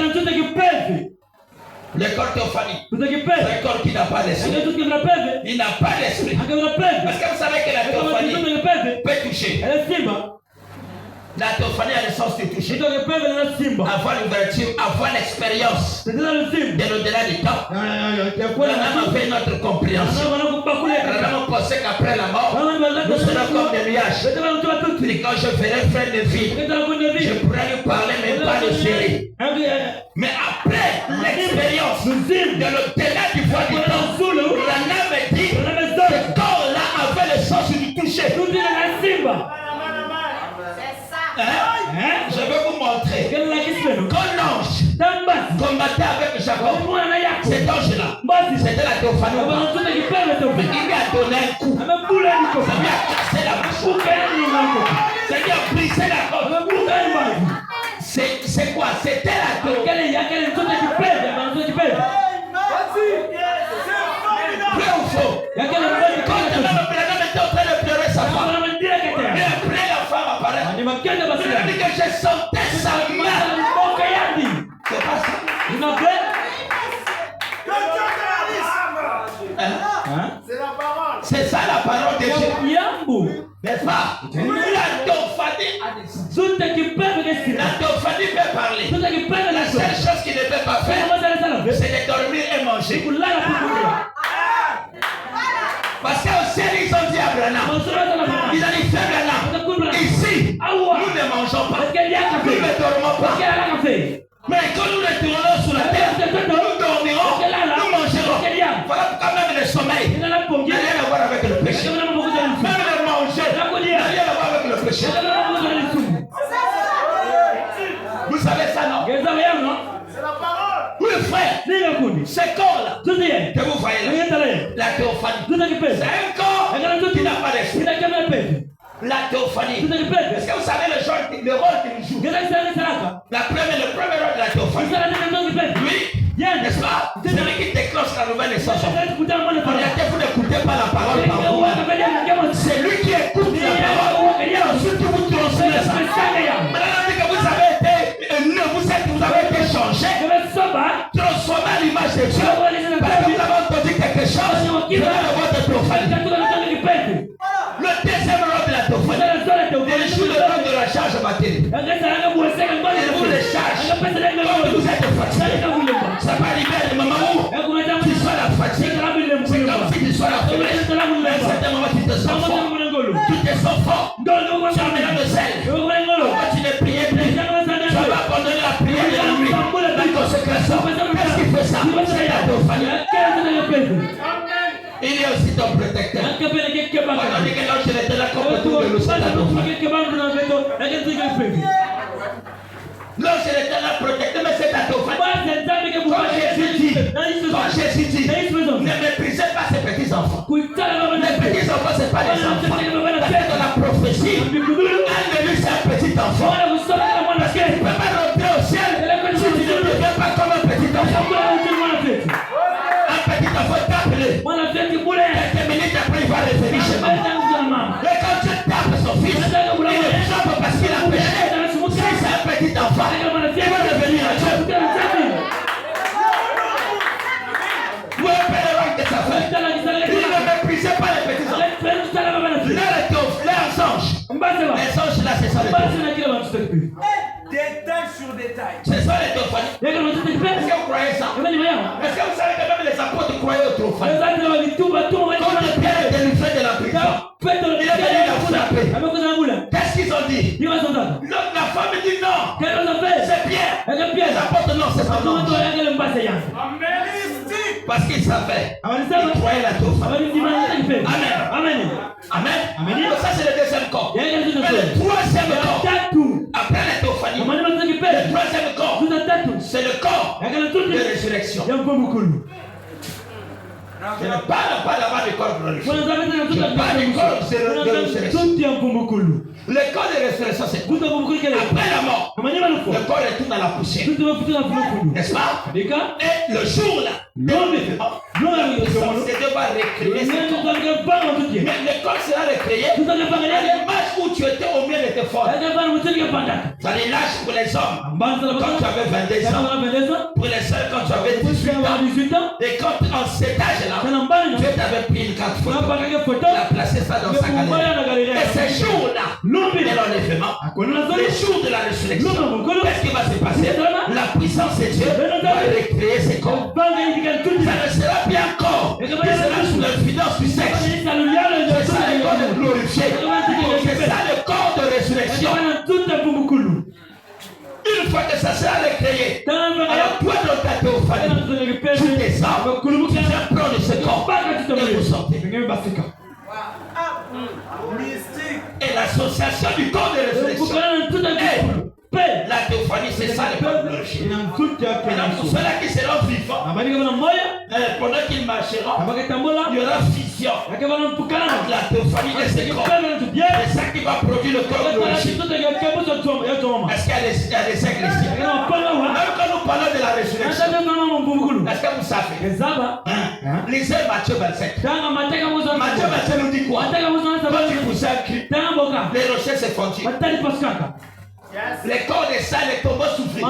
Le corps théophanique, c'est tutakipenda un corps qui n'a pas d'esprit. kitu kinapenda Il n'a pas d'esprit. akapenda Parce que vous savez que la kama théophanie kitu kinapenda peut toucher. ile simba La théophanie a le sens de toucher. kitu kinapenda ile simba Avoir l'ouverture, avoir l'expérience tena ile simba de l'au-delà du temps. ya On kwenda a même fait notre compréhension. wanakupakule On a même pensé qu'après la mort, nous serons comme des nuages. Puis quand je ferai frère de vie, je pourrai lui parler, mais pas de chéri. Mais après l'expérience de l'au-delà du voie du temps, Rana me dit, ce corps-là avait le sens du toucher. Je vais vous montrer. Quand l'ange combattait avec Jacob, cet ange-là, c'était la théophanie. Mais il lui a donné un coup. Ça lui a cassé la bouche. Ça lui a brisé la côte. C'est quoi? C'était la théophanie. Vrai ou faux? Quand Branham était en train de pleurer sa femme, et après la femme apparaît, il a dit que je sentais sa main. C'est pas ça. C'est ça la parole de Dieu. N'est-ce pas? La théophanie a des sens. La théophanie peut parler. La seule chose qu'il ne peut pas faire, c'est de dormir et manger. Parce qu'au ciel, ils ont dit à Branham, ils ont dit, frère Branham, ici, nous ne mangeons pas, nous ne dormons pas. Mais quand nous retournons sur la terre, nous dormirons, nous mangerons. Voilà pourquoi même le sommeil n'a rien à voir avec le péché. Même le manger n'a rien à voir avec le péché. Vous savez ça, non? C'est la parole. Oui, frère. Ce corps-là que vous voyez là, la théophanie, c'est un corps qui n'a pas d'esprit. La théophanie. Est-ce que vous savez le rôle qu'il joue? Le premier rôle de la théophanie. Oui. N'est-ce pas? C'est lui qui déclenche la nouvelle naissance. Vous n'écoutez pas la parole par vous. C'est lui qui écoute la parole. Et ensuite vous transmettez ça. Maintenant que vous avez été changé, transformé à l'image de Dieu. Parce que vous avez entendu quelque chose, vous allez avoir de théophanie. Le deuxième rôle de la théophanie, il joue le rôle de la charge matérielle. Il vous les charge. Quand vous êtes fatigué, ça va arriver à des moments où tu sois la fatigue. C'est comme si tu sois la faiblesse. Mais à un certain moment, tu te sens fort. Tu te sens fort. Tu as maintenant le sel. Pourquoi tu ne priais plus? Tu vas abandonner la prière de la nuit. La consécration. Qu'est-ce qui fait ça? C'est la théophanie. Il y a aussi ton protecteur. On a dit que l'ange était là comme autour de nous. C'est la théophanie. L'ange était là protecteur, mais c'est la théophanie. Quand Jésus dit, ne méprisez pas ces petits enfants. Les petits enfants, ce n'est pas des enfants. C'est de la prophétie. Un de lui, c'est un petit enfant. Parce que tu ne peux pas rentrer au ciel si tu ne deviens pas comme un petit enfant. Un petit enfant est appelé. Quelques minutes après, il va revenir chez maman. Et quand tu tapes son fils, il ne frappe parce qu'il a péché. Si c'est un petit enfant, il va devenir un Dieu. Vous appelez de sa fête. Il ne méprisait pas les petits enfants. Les anges là, c'est ça les théophanies. Détail sur détail. C'est ça les théophanies. Est-ce que vous croyez ça? Est-ce que vous savez que même les apôtres croyaient aux théophanies? Quand Pierre était délivré de la prison, il est venu la frapper. Qu'est-ce qu'ils ont dit? La femme dit non. C'est Pierre. Les apôtres non, c'est son nom. Parce qu'ils savaient. Ils croyaient la théophanie. Amen. Amen. Ça c'est le deuxième corps. Mais le troisième corps, après la théophanie, le troisième corps, c'est le corps de résurrection. Je ne parle pas là-bas du corps glorifié. Je parle du corps de résurrection. Le corps de résurrection, c'est quoi? Après la mort, le corps retourne à la poussière. N'est-ce pas? Et le jour là, c'est de va recréer ce corps. Mais le corps sera recréé à l'image où tu étais au milieu de tes forces. Ça les lâche pour les hommes quand tu avais 22 ans. Pour les seuls quand tu avais 18 ans. Et quand en cet âge-là, Dieu t'avait pris une carte photo. Il a placé ça dans sa galerie. Et ces jours-là, de l'enlèvement, les jours de la résurrection, qu'est-ce qui va se passer? La puissance de Dieu va recréer ses corps. Ça ne sera plus un corps. Il sera sous l'influence du sexe. C'est ça le corps de glorifié. C'est ça le corps de résurrection. Une fois que ça sera recréé, alors toi dans ta théophanie, tu descends, tu viens prendre ce corps et vous sortez. Et l'association du corps de résurrection. La théophanie, c'est ça le peuple glorifié. Maintenant, pour ceux-là qui seront vivants, pendant qu'ils marcheront, il y aura fusion entre la théophanie et ses corps. C'est ça qui va produire le corps glorifié. Est-ce qu'il y a des siècles ici? Même quand nous parlons de la résurrection, est-ce que vous savez? Lisez Matthieu 27. Matthieu 27 nous dit quoi? Quand tu pousses un cri, les rochers se fondent. Les corps des salles, les tombeaux s'ouvrirent.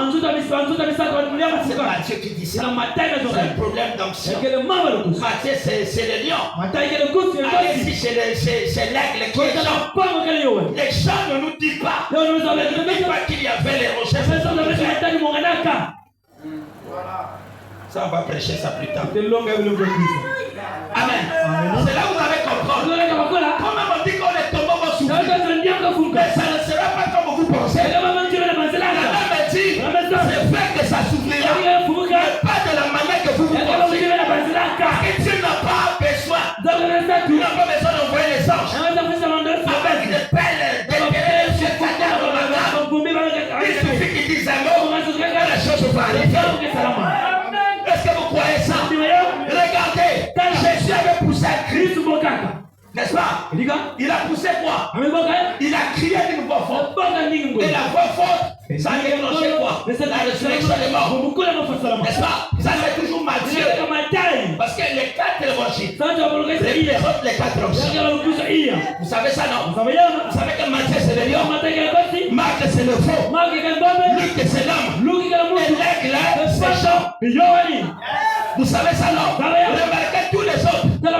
C'est Matthieu qui dit ça. C'est un problème d'onction. Matthieu, c'est le lion. Allez-y chez l'aigle qui est Jean. Les gens ne nous disent pas. Ne nous disent pas qu'il y avait les rochers. Ça, on va prêcher ça plus tard. Amen. C'est là où vous allez comprendre. Comment on dit que les tombeaux vont s'ouvrir? Mais ça ne sera pas comme vous pensez. La Bible dit, c'est vrai que ça s'ouvrira, mais pas de la manière que vous pensez. Et Dieu n'a pas besoin. Il n'a pas besoin d'envoyer les anges avec des pelles, des il suffit qu'ils disent un mot, la chose va arriver. Est-ce que vous croyez ça? Regardez, Jésus avait poussé un cri. N'est-ce pas? Il a poussé quoi? Il a crié d'une voix forte. Et la voix forte, ça a déclenché quoi? La résurrection des morts. N'est-ce pas? Ça c'est toujours Matthieu. Parce que les 4 évangiles représentent les 4 hommes. Vous savez ça, non? Vous savez que Matthieu c'est le lion, Marc c'est le faux, Luc c'est l'homme, et l'aigle c'est Jean. Vous savez ça, non? Remarquez tous les autres. Les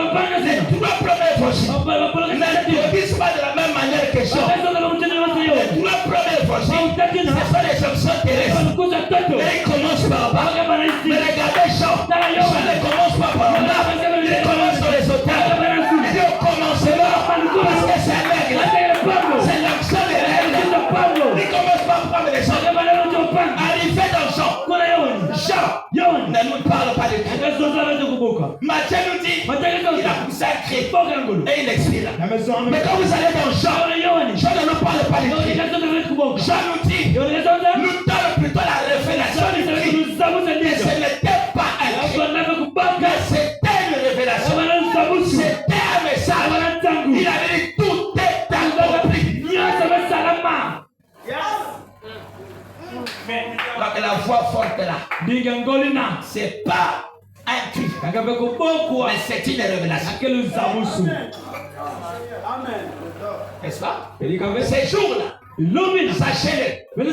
3 premiers évangiles n'introduisent pas de la même manière que Jean. Les 3 premiers évangiles, ce sont les options terrestres. Mais ils commencent par bas. Mais regardez Jean. Jean ne commence pas par là. Il commence sur les autels. Il dit au commencement, parce que c'est un aigle. C'est l'action de l'aigle. Il commence par prendre les autres. Arrivé dans Jean, ne nous parle pas de Dieu. Matthieu nous dit, il a poussé un cri et il expire. Mais quand vous allez dans Jean ne nous parle pas de cri. Jean nous dit, nous donne plutôt la révélation du cri. Et ce n'était pas un cri, mais c'était une révélation. C'était un message. Il avait dit, tout est accompli. Donc la voix forte là, c'est pas un cri, mais c'est une révélation. N'est-ce pas? Ces jours-là, sachez-le, vous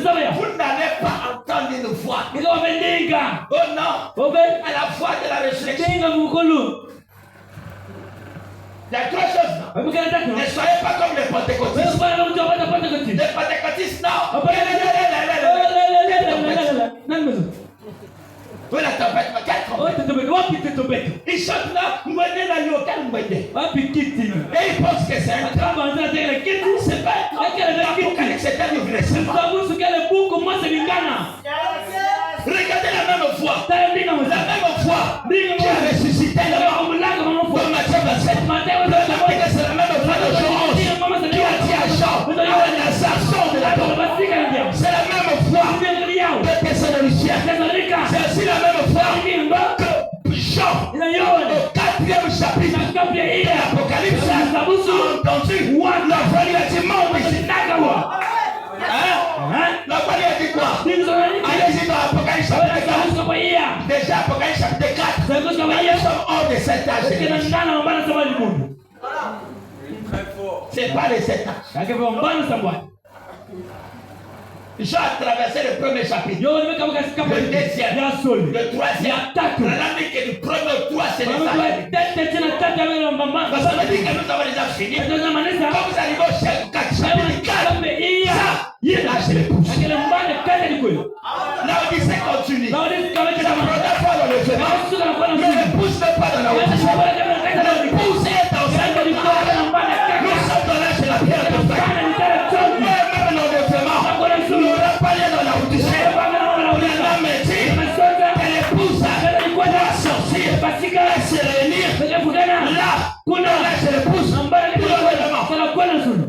n'allez pas entendre une voix. Oh non, à la voix de la résurrection. Il y a 3 choses. Ne soyez pas comme les pentecôtistes. Les pentecôtistes, non. Oui, la tempête, quelle trompette? Ils chantent là, et ils pensent que c'est un tremblement. C'est pas un tremblement. C'est un livre. Regardez la même foi. La même foi qui a ressuscité dans Matthieu 27. C'est la même foi de Jean 11 qui a dit à Jean, allez Lazare, sort de la tombe. C'est la même foi de Thessaloniciens. C'est aussi la même foi que Jean au 4e chapitre de l'Apocalypse a entendu la voix du monde ici. La voix a dit quoi? Allez-y dans l'Apocalypse chapitre 4. Déjà Apocalypse chapitre 4. Nous sommes hors de cet âge. C'est n'est pas les 7 ans. Akapewa mbano sambwani. Jean a traversé le premier chapitre. Yo nimeka katika Le deuxième. ya soli. Le troisième. Ya tatu. La langue que du premier au trois, c'est les Mama salariés. tete tena tata wewe mama. Parce que ça veut dire que nous avons déjà fini. Ndio manesa. Quand vous arrivez au chapitre 4, ça, il lâche les pouces. Akile mbane kale ni kweli. L'Odyssée continue. Na odi kama C'est la kama. première fois dans le jeu. Suka na kwa na. Mais l'épouse n'est pas dans la Odyssée. L'épouse est dans cette Nous sommes dans l'âge de la pierre de fer. Même dans le paiement, nous n'aurons pas lieu dans la Odyssée. Maintenant, mais dit que l'épouse doit sortir et se réunir. Là, dans l'âge de l'épouse, tout le gouvernement.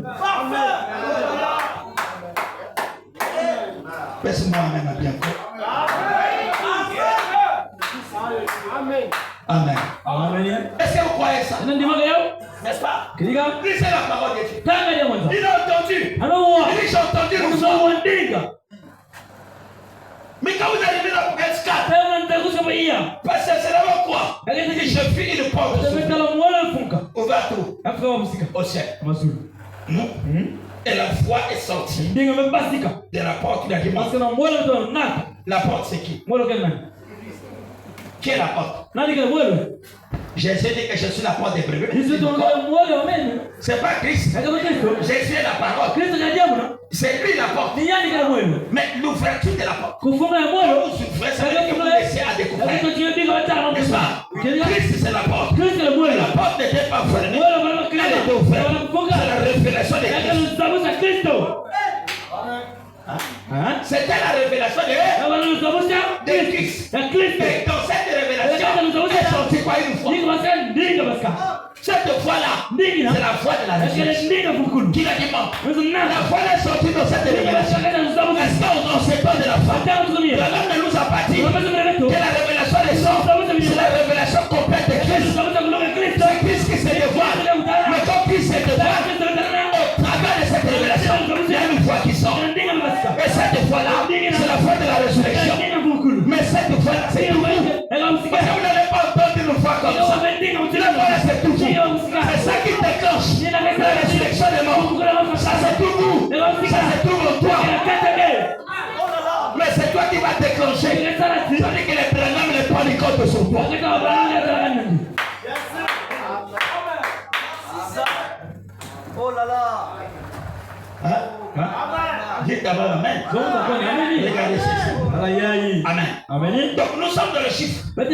Laisse-moi amen à bien. Amen. Amen. Est-ce que vous croyez ça? Ndio maana yao. N'est-ce pas? Kilika. Lisez la parole de Dieu. Tanga ya mwanzo. Il a entendu. Anaoa. Il dit j'ai entendu le son. Unaandika. Mais quand vous arrivez dans Apocalypse 4, Tena nitakusa baiya. parce que c'est là quoi? Lakini Il dit je fis une porte Tabeta la mwana funka. ouverte Afika wa msika. au ciel. Mazuri. Et la voix est sortie Ndinga mbasika. de la porte. Il a dit Parce na mwana ndo naka. la porte c'est qui? Mwana kana. Qui est la porte? Nani kana mwana? Jésus dit que je suis la porte des brebis. Yesu ndo mwana amen. C'est pas Christ. Kama Kristo. Jésus est la parole. Kristo kajamu na. C'est lui la porte. Ni yani kana mwana. Mais l'ouverture de la porte. Kufunga ya mwana. Vous ouvrez, ça veut dire que vous laissez à découvrir. Lakini tukiandika watano N'est-ce pas? Kilika. Christ c'est la porte. Kristo ni Mais mwana. la porte n'était pas fermée. Mwana mwana Elle Kristo. était ouverte. Wanafunga. C'est la révélation de Lakini Christ. tunasabusa Kristo. C'était la révélation de Kama tunasabusa Christ. ya Kristo. Et dans cette révélation, elle est sortie quoi une fois? Niko basa ndinga baska. Cette fois-là, Ndinga. c'est la foi de la Lakini révélation. ndinga fukulu. Qui l'a dit moi? Wewe nani? La foi est sortie dans cette révélation. Est-ce qu'on ne sait pas de la foi? La langue ne nous a pas dit que la révélation des sorts, c'est la révélation complète de Christ. C'est Christ qui se dévoile. Mais quand Christ se dévoile, au travers de cette révélation, il y a une foi qui sort. Et cette foi-là, c'est la foi de la résurrection. Mais cette foi-là, c'est tout vous. Parce que vous n'allez pas entendre une foi comme ça. La foi, c'est tout vous. C'est ça qui déclenche la résurrection des morts. Ça, c'est tout vous. Ça, c'est tout mon toi. Mais c'est toi qui vas déclencher. Ça veut dire que les prénoms, les polycotes de son toi. Oh là là. Dites d'abord Amen. Regardez ceci. Amen. Donc nous sommes dans le chiffre. Amen.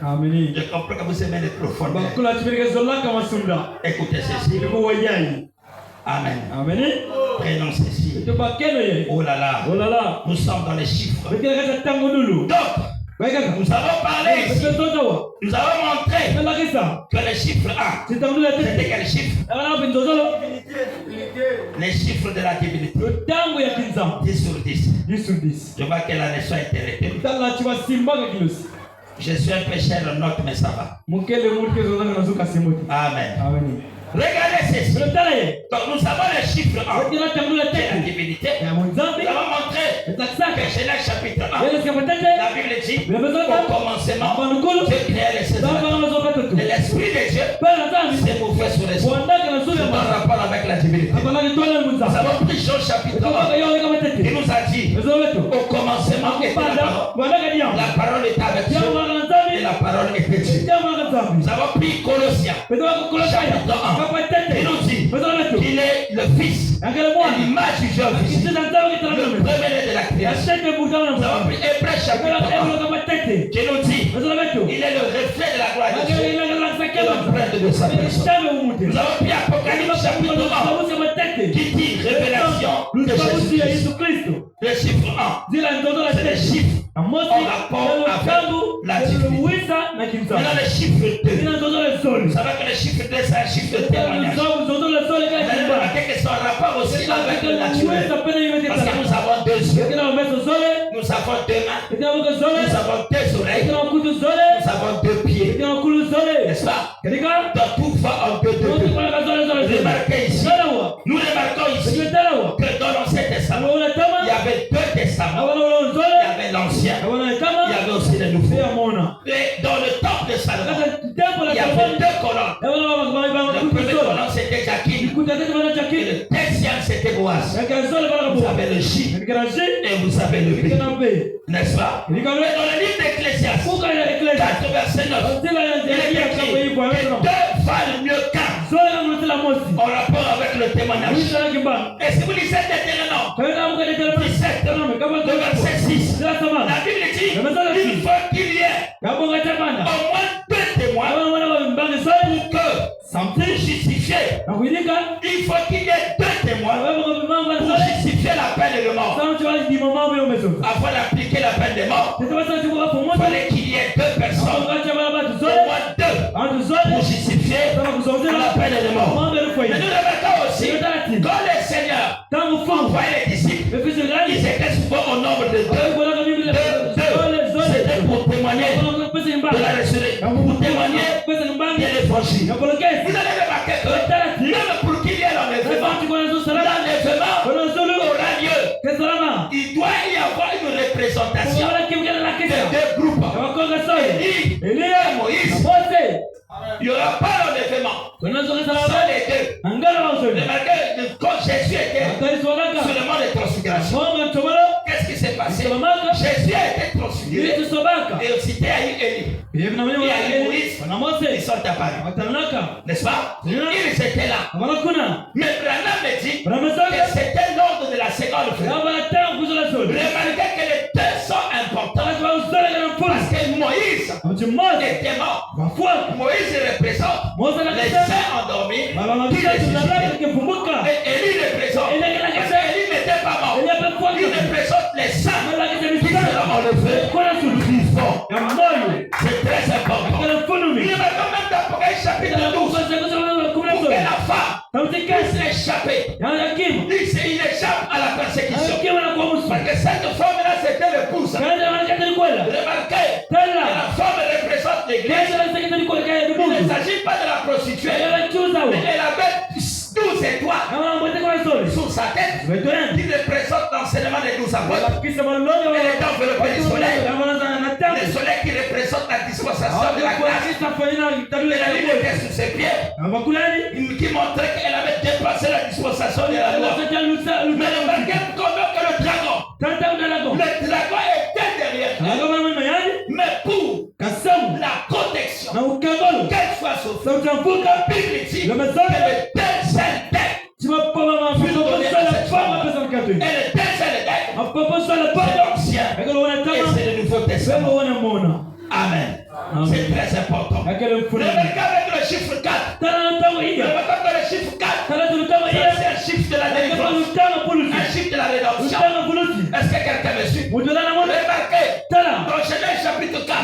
Amen. Je comprends que vous aimez les profondeurs. Écoutez ceci. Amen. Prenons ceci. Oh là là. Nous sommes dans les chiffres. Donc, nous avons parlé ici. Nous avons montré que les chiffres 1, c'était quel chiffre? Les chiffres de la divinité. 10 sur 10. Je vois que la leçon est terrible. Je suis un pécheur note, mais ça va. Amen. Regardez ceci. Donc nous avons les chiffres 1 de la divinité. Nous avons montré que Genèse chapitre 1, la Bible dit au commencement, Dieu créait les saisons. Et l'Esprit de Dieu s'est mouvé sur les eaux. C'est en rapport avec la divinité. Nous avons pris Jean chapitre 1. Il nous a dit au commencement était la parole. La parole était avec Dieu. Et la parole était Dieu. Nous avons pris Colossiens chapitre 1. Il nous dit qu'il est le Fils et l'image du Dieu visible, le premier de la création. Nous avons pris Hébreux chapitre 1 qui nous dit qu'il est le reflet de la gloire de Dieu et l'empreinte de sa personne. Nous avons pris Apocalypse chapitre 1 qui dit révélation de Jésus-Christ. Le chiffre 1, c'est le chiffre en rapport avec la divinité. Maintenant le chiffre 2. Vous savez que le chiffre 2 c'est un chiffre de témoignage. Quel que soit en rapport aussi avec le naturel. Parce que nous avons 2 yeux. Nous avons 2 mains. Nous avons 2 oreilles. Nous avons 2 pieds. N'est-ce pas? Donc tout va en 2. Remarquez ici. Nous remarquons ici que dans l'Ancien Testament, il y avait 2 testaments. Il y avait l'Ancien. Il y avait aussi le Nouveau. Et dans le temple de Salomon, il y avait 2 colonnes. Le premier colonne c'était Jacqueline. Et le deuxième c'était Boaz. Vous avez le J et vous avez le B. N'est-ce pas? Et dans le livre d'Ecclésiaste, 4 verset 9, il est écrit que 2 valent mieux qu'un. En rapport avec le témoignage. Et si vous lisez Deutéronome 17, le verset 6, la Bible dit il faut qu'il y ait au moins 2 témoins pour que pour justifier. Il faut qu'il y ait 2 témoins pour justifier la peine de mort. Avant d'appliquer la peine de mort, il fallait qu'il y ait 2 personnes, au moins 2, pour justifier la peine de mort. Mais nous remarquons aussi, quand le Seigneur envoyait les disciples, ils étaient souvent au nombre de 2. C'était pour témoigner de la résurrection, pour témoigner de l'évangile. Vous allez remarquer que même pour qu'il y ait l'enlèvement aura lieu. Il doit y avoir une représentation de 2 groupes. Élie et Moïse. Il n'y aura pas l'enlèvement. Sans les 2. Remarquez, quand Jésus était sur le mont de transfiguration, qu'est-ce qui s'est passé? Jésus a été transfiguré et aussitôt il y a eu Élie. Il y a eu Moïse, ils sont apparus. N'est-ce pas? Ils étaient là. Mais Branham me dit que c'était l'ordre de la seconde fête. Remarquez que les 2 sont importants. Parce que Moïse était mort. Moïse représente les saints endormis qui ressuscitent. Et Élie représente, parce qu'Élie n'était pas mort, il représente les saints qui seront enlevés vivants. C'est très important. Il y a même d'Apocalypse chapitre 12 pour que la femme puisse échapper. Il échappe à la persécution. Parce que cette femme-là c'était l'épouse. Remarquez que la femme représente l'église. Il ne s'agit pas de la prostituée, mais elle avait 12 étoiles sur sa tête qui représente l'enseignement des 12 apôtres. Elle est enveloppée du soleil. Le soleil qui représente la dispensation de la grâce. Elle était sur ses pieds, qui montrait qu'elle avait dépassé la dispensation de la loi. Mais remarquez comment que le dragon était derrière. Mais pour la protection, qu'elle soit sauvée, la Bible dit que le tel seul tête fut donné à cette femme. Et le tel seul tête, c'est l'ancien et c'est le Nouveau Testament. Amen. C'est très important. Remarquez avec le chiffre 4. Remarquez que le chiffre 4, c'est un chiffre de la délivrance, un chiffre de la rédemption. Est-ce que quelqu'un me suit? Remarquez, dans Genèse chapitre 4,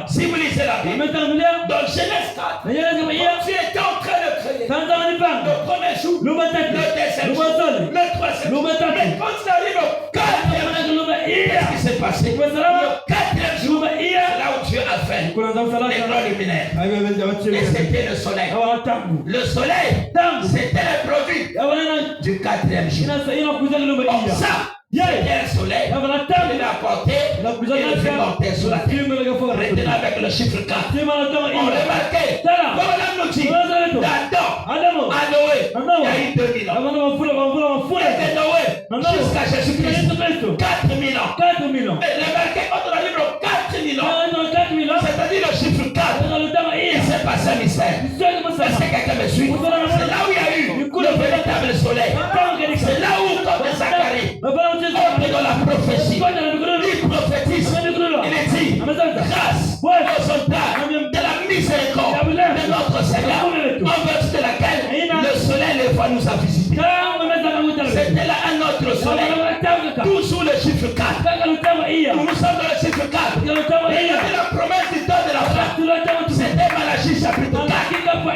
si vous lisez la Bible, dans Genèse 4, quand tu étais en train de créer, le premier jour, le deuxième jour, le troisième jour, mais quand tu arrives au 4e jour, qu'est-ce qui s'est passé? Le 4e jour, c'est là où Dieu a fait les grands luminaires. Et c'était le soleil. Le soleil, c'était le produit du 4e jour. Or ça, c'était un soleil. Il l'a apporté et le fait monter sur la terre. Maintenant avec le chiffre 4. On remarquait, comme l'homme nous dit, d'Adam à Noé, il y a eu 2000 ans. Et de Noé jusqu'à Jésus-Christ, 4000 ans. Et remarquez, quand on arrive au 4000 ans, c'est-à-dire le chiffre 4, il s'est passé un mystère. Est-ce que quelqu'un me suit? C'est là où il y a eu le véritable soleil. C'est là où, comme Zacharie, on est dans la prophétie. Il prophétise. Il dit grâce aux soldats de la miséricorde de notre Seigneur, en vertu de laquelle le soleil le va nous a visité. C'était là un autre soleil. Toujours le chiffre 4. Nous sommes dans le chiffre 4. Et la promesse du temps de la fin, c'était Malachie chapitre 4.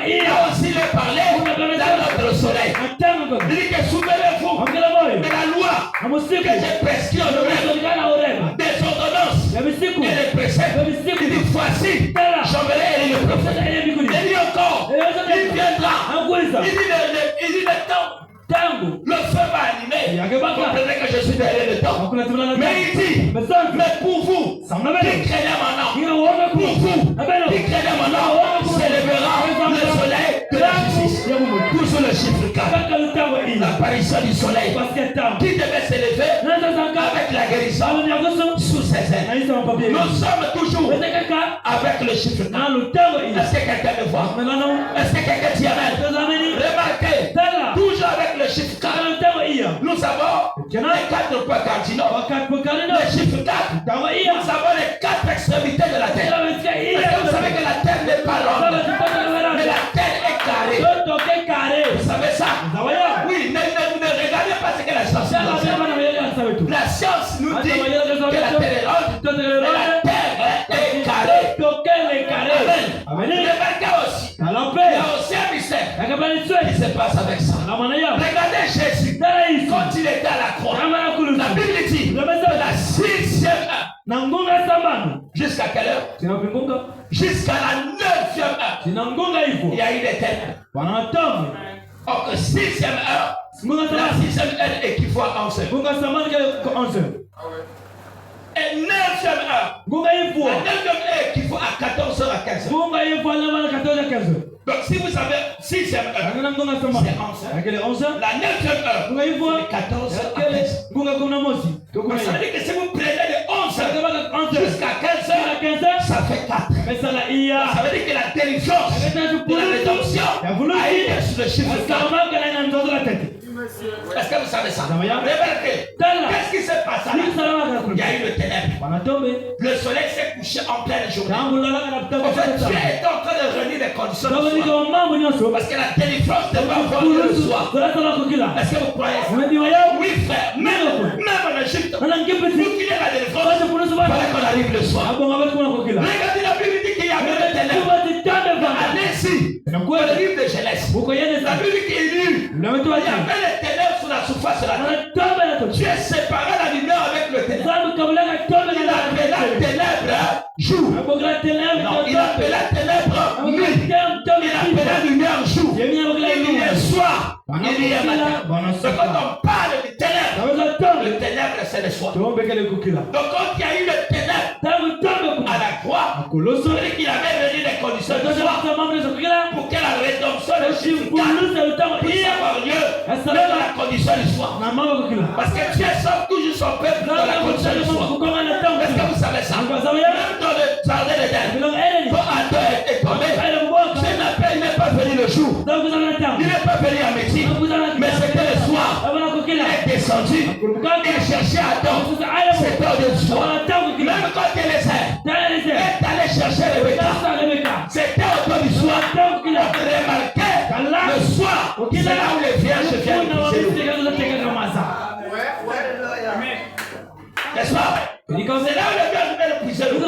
Il a aussi le parlé dans notre soleil. Il dit que souvenez-vous de la loi que j'ai prescrit au Oreb, des ordonnances et des préceptes. Il dit voici, j'enverrai le prophète. Il dit encore, il viendra. Il dit le temps. Le feu va allumer. Vous comprenez que je suis derrière le temps. Mais il dit, mais pour vous, qui craignez mon nom, pour vous, qui craignez mon nom, c'est enlèvera le soleil de la justice. Toujours le chiffre 4. L'apparition du soleil qui devait s'élever avec la guérison sous ses ailes. Nous sommes toujours avec le chiffre 4. Est-ce que quelqu'un me voit? Est-ce que quelqu'un t'y amène? Remarquez, toujours avec le chiffre 4. Nous avons les 4 points cardinaux. Le chiffre 4. Nous avons les 4 extrémités de la terre. Est-ce que vous savez que la terre n'est pas ronde, mais la terre est carrée? Vous savez ça? Oui, ne regardez pas ce que la science nous dit. La science nous dit que la terre est ronde, mais la terre est carrée. Amen. Remarquez aussi, il y a aussi un mystère qui se passe avec ça. Regardez Jésus, quand il était à la croix, la Bible dit la 6e heure. Jusqu'à quelle heure? Jusqu'à la 9e heure. Il y a eu des ténèbres. Or que 6e heure, la 6e heure équivaut à 11 heures. Et 9e heure, la 9e heure équivaut à 14 heures à 15 heures. Donc si vous avez 6e heure, c'est 11 heures. La 9e heure, c'est 14 heures à 15 heures. Donc ça veut dire que si vous prenez de 11 heures jusqu'à 15 heures, ça fait 4. Ça veut dire que la délivrance de la rédemption a été sur le chiffre 4. Est-ce que vous savez ça? Remarquez, qu'est-ce qui s'est passé là? Il y a eu le ténèbre. Le soleil s'est couché en pleine journée. En fait, Dieu est en train de réunir les conditions de soir. Parce que la délivrance devait avoir lieu le soir. Est-ce que vous croyez ça? Oui, frère. Même en Égypte, pour qu'il y ait la délivrance, il fallait qu'on arrive le soir. Regardez, la Bible dit qu'il y avait le ténèbre. Allez-y. Dans le livre de Genèse, la Bible dit qu'il y avait les ténèbres sur la surface de la terre. Dieu séparait la lumière avec le ténèbre. Il appela ténèbres jour. Non, il appela ténèbres nuit. Il appela lumière jour. Il y a soir. Il y a matin. Donc quand on parle de ténèbres, le ténèbre c'est le soir. Donc quand il y a eu le ténèbre à la croix, celui qui avait venu les conditions de soir pour que la rédemption de Jésus puisse avoir lieu dans la condition du soir. Parce que Dieu sauve toujours son peuple dans la condition du soir. Est-ce que vous savez ça? Même dans le jardin d'Éden, quand Adam est tombé, il n'est pas venu le jour. Il n'est pas venu à midi, mais c'était le soir. Il est descendu. Il cherchait Adam. C'était au soir. Même quand il est allé chercher Rebecca, c'était au du soir. Remarquez, le soir, c'est là où les vierges viennent épouser l'eau. N'est-ce pas? C'est là où les vierges viennent épouser l'eau.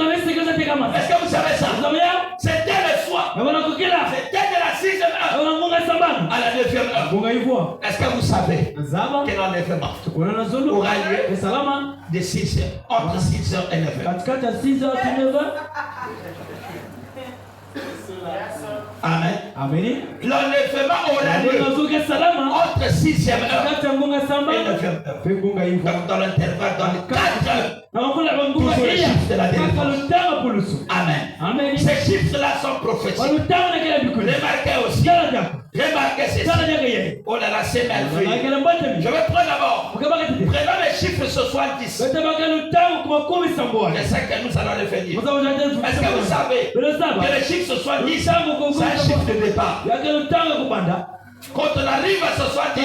Est-ce que vous savez ça? C'était le soir. C'était de la 6e heure à la 9e heure. Est-ce que vous savez que la 9e heure aura lieu de 6 heures, entre 6 heures et 9 heures? Amen. L'enlèvement aura lieu entre 6e heure et 9e heure. Donc dans l'intervalle, dans les 4 heures, toujours le chiffre de la délivrance. Amen. Ces chiffres-là sont prophétiques. Remarquez aussi. Remarquez ceci. Oh là là, c'est merveilleux. Je vais prendre d'abord. Prenons les chiffres ce soir 10. Je sais que nous allons le finir. Est-ce que vous savez que le chiffre ce soir 10, c'est un chiffre de départ? Quand on arrive à ce soir 10,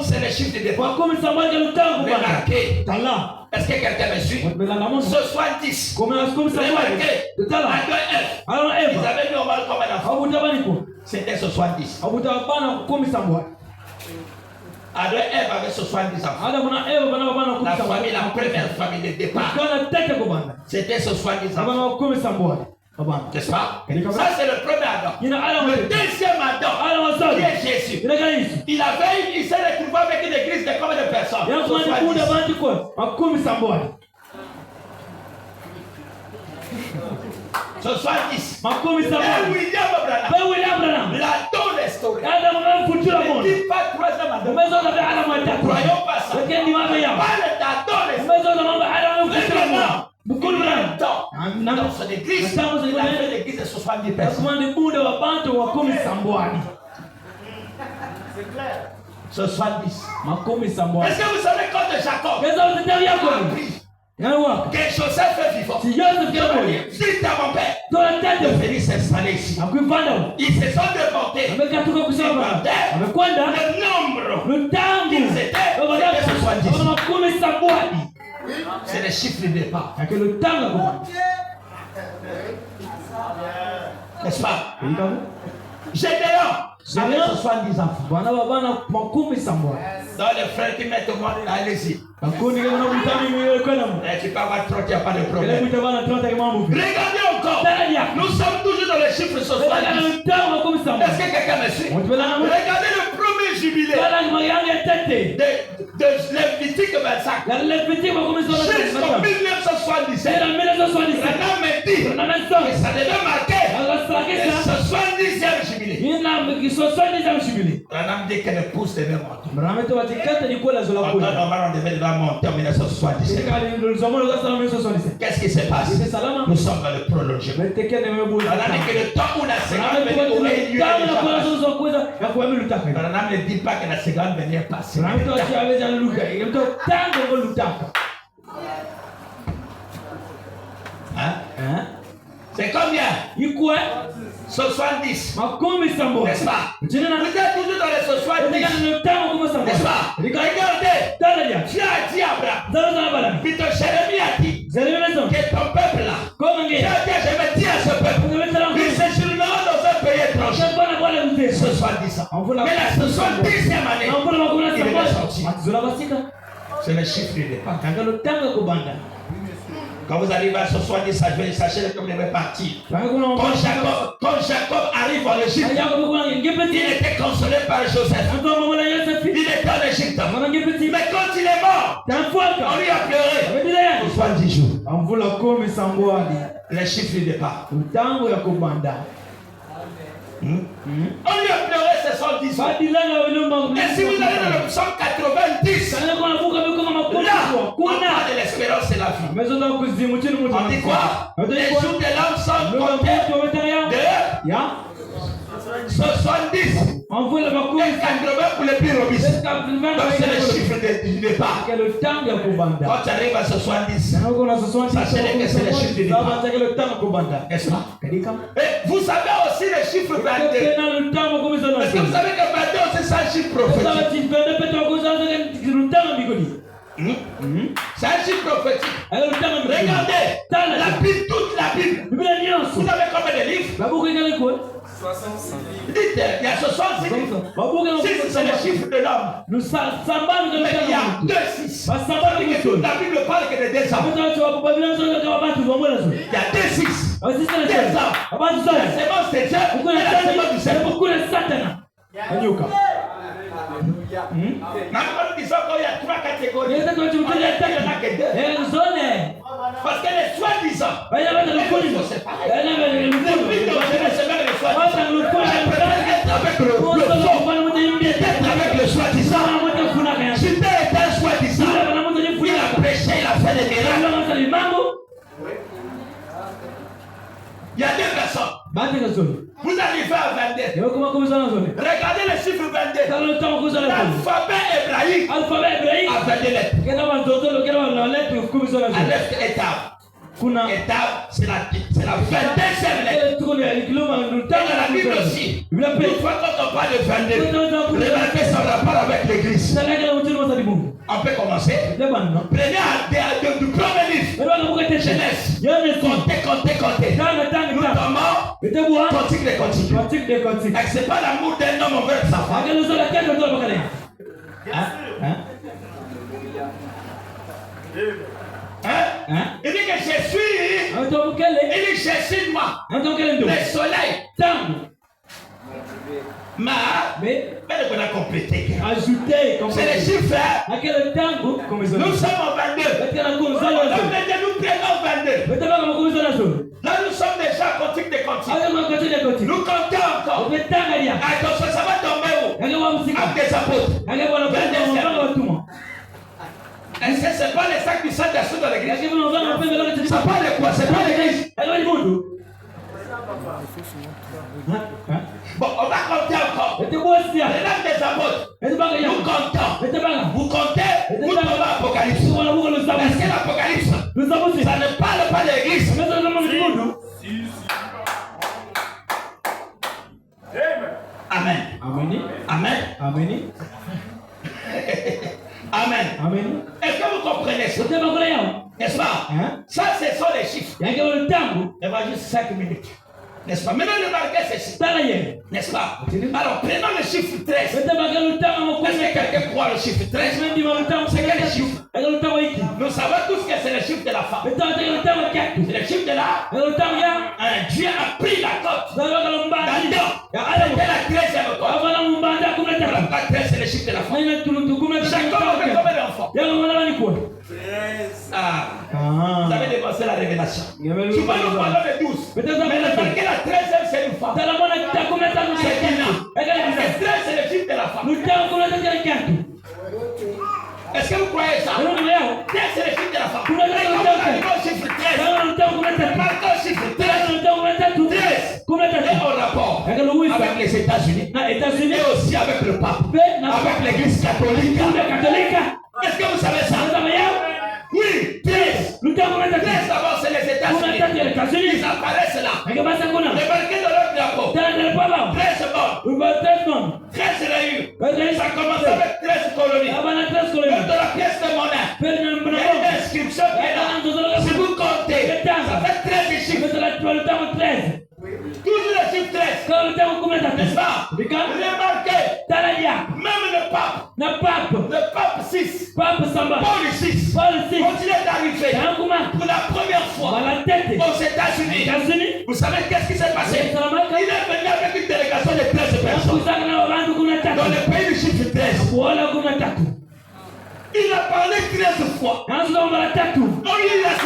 c'est le chiffre de départ. Remarquez. Est-ce que quelqu'un me suit? Ce soir 10. Remarquez. Adam et Ève. Ils avaient normal comme un enfant. C'était ce soir 10. Adam et Ève avaient ce soir 10 enfants. La famille, la première famille de départ. C'était ce soir 10 enfants. N'est-ce pas? Ça c'est le premier Adam. Le deuxième Adam, qui est Jésus, il s'est retrouvé avec une église de combien de personnes? Ce soir 10. William Branham, l'Adam de l'histoire. Ne dis pas 3e Adam. Croyons pas ça. Parle d'Adam de l'histoire. Beaucoup de temps. dans son église, il a fait l'église de 70 personnes. C'est clair. 70. Est-ce que vous savez quand Jacob a appris que Joseph est vivant? Si t'as mon père de venir s'installer ici, ils se sont déportés. Le nombre qu'ils étaient, c'était 70. C'est le chiffre de départ. N'est-ce pas? Gédéon avait 70 enfants. Dans les frères qui mettent au monde, allez-y. Tu peux avoir 30, il n'y a pas de problème. Regardez encore. Nous sommes toujours dans les chiffres 70. Est-ce que quelqu'un me suit? Regardez le premier jubilé de Lévitique 25. Jusqu'en 1977. Maintenant me dit que ça devait marquer le 70e jubilé. Branham dit que l'épouse devait monter. Normalement, on devait monter en 1977. Qu'est-ce qui se passe? Nous sommes dans le prolongement. Branham dit que le temps où la seconde venue aurait lieu déjà. Branham ne dit pas que la seconde venue est passée. Hein? C'est combien? 70. N'est-ce pas? Vous êtes toujours dans les 70. N'est-ce pas? Regardez. Dieu a dit à Abraham. Plutôt Jérémie a dit que ton peuple là. Dieu a dit, je me dis à ce peuple. Ils séjourneront dans un pays étranger. 70 ans. Mais la 70e année, il est sorti. C'est le chiffre du départ. Quand vous arrivez à 70, sachez que vous devez partir. Quand Jacob arrive en Égypte, il était consolé par Joseph. Il était en Égypte. Mais quand il est mort, on lui a pleuré. 70 jours. Les chiffres du départ. On lui a pleuré ces 70 ans. Et si vous allez dans le psaume 90, là, on parle de l'espérance et la vie. On dit quoi? Les jours de l'homme sont comptés de 70 et 80 pour les plus robustes. Donc c'est le chiffre du départ. Quand tu arrives à 70, sachez que c'est le chiffre du départ. N'est-ce pas? Et vous savez aussi le chiffre 22. Est-ce que vous savez que 22 aussi c'est un chiffre prophétique? C'est un chiffre prophétique. Regardez, la Bible, toute la Bible. Vous avez combien de livres? 66 livres. Dites, il y a 66 livres. 6 c'est le chiffre de l'homme. Mais il y a 2 6. La Bible parle que de 2 ans. Il y a 2 6. 2 ans. La sémence de Dieu et la sémence du serpent. Même quand nous disons qu'il y a 3 catégories, il n'y en a que 2. Parce que les soi-disant, les faux, c'est pareil. Depuis donc je ne sais pas les soi-disant. Je préfère être avec le faux qu'être avec le soi-disant. Judas est un soi-disant. Il a prêché, il a fait des miracles. Il y a 2 personnes. Vous arrivez à 22. Regardez le chiffre 22. L'alphabet hébraïque a 22 lettres. Aleph étape. Étape, c'est la 22e lettre. Et dans la Bible aussi, une fois quand on parle de 22, remarquez son rapport avec l'église. On peut commencer. Prenez du premier livre. Genèse. Comptez. Notamment, cantique des cantiques. Et c'est pas l'amour d'un homme envers sa femme. Il dit que je suis. Il dit je suis moi. Le soleil. Mais on a complété. C'est les chiffres. Nous sommes en 22. Nous prenons 22. Là nous sommes déjà en cantique des cantiques. Nous comptons encore. Attention, ça va tomber où? Avec des apôtres. Et c'est pas les 5 avec du Saint-Esprit dans l'église. Lakini unavaa mapembe leo katika. Ça parle de quoi? C'est pas l'église. Hayo ni mundu. Bon, on va compter encore. Ete bosia. Les dames des apôtres. Ete banga ya. Nous comptons. Ete banga. Vous comptez. Vous tombez Apocalypse. Wala buka lo sabu. Est-ce que l'Apocalypse, Lo sabu si. ça ne parle pas de l'église? Meza kama ni mundu. Amen. Ameni. Amen. Ameni. Amen. Ameni. Est-ce que vous comprenez ça? Ete banga yao. N'est-ce pas? Hein? Ça, ce sont les chiffres. Yake wala tangu. Il va juste 5 minutes. N'est-ce pas? Maintenant, remarquez ceci. Tala ye. N'est-ce pas? Alors, prenons le chiffre 13. Ete banga lo tangu Est-ce que quelqu'un croit le chiffre 13? Ndi lo tangu. C'est quel chiffre? Ete lo tangu hiki. Nous savons tous que c'est le chiffre de la femme. Ete lo tangu kiatu. C'est le chiffre de la... Ete lo tangu ya. Dieu a pris la cote. Zalaka lo mbanda. D'Adam. Ya Adamu. C'était la 13e cote. Abana mbanda kumleta. La 13, c'est le chiffre de la femme. Nina tulutu kumleta. Jacob avait combien d'enfants? Yanga mwana ni kwa. Vous avez dépassé la révélation. Souvent, nous parlons de 12. Mais remarquez, la 13e, c'est une femme. Tala mwana kitakumleta C'est kumleta. un homme. Le 13, c'est le chiffre de la femme. Lutao kumleta kiatu. Est-ce que vous croyez ça? Ndio leo. 13, c'est le chiffre de la femme. Kuna Et comme on a dit au chiffre 13, Kama lutao kumleta. remarquez au chiffre 13. Lutao kumleta tu. 13. Kumleta. Et au rapport Yanga lo wisa. avec les États-Unis. Na États-Unis Et aussi avec le pape. na Avec l'église catholique. Kumbe Katolika. Est-ce que vous savez ça? Kama yao. Oui, 13. Lutao kumleta. 13 d'abord, c'est les États-Unis. Kumleta ya États-Unis. Ils apparaissent là. Yanga basa kuna. Remarquez dans leur drapeau. Tala ndio baba. 13 morts. Uba Tesmon. 13 réus. Wewe Ça commence avec 13 colonies. abana Tesco le. Même dans la pièce de monnaie, Pele il y a mbona. une inscription qui est là. Si vous comptez, ça fait 13 chiffres. Toujours le chiffre 13. N'est-ce pas? Remarquez, même le pape 6, Paul 6, continue d'arriver pour la première fois aux États-Unis. Vous savez qu'est-ce qui s'est passé? Il est venu avec une délégation de 13 personnes dans le pays du chiffre 13. Il a parlé 13 fois. Il a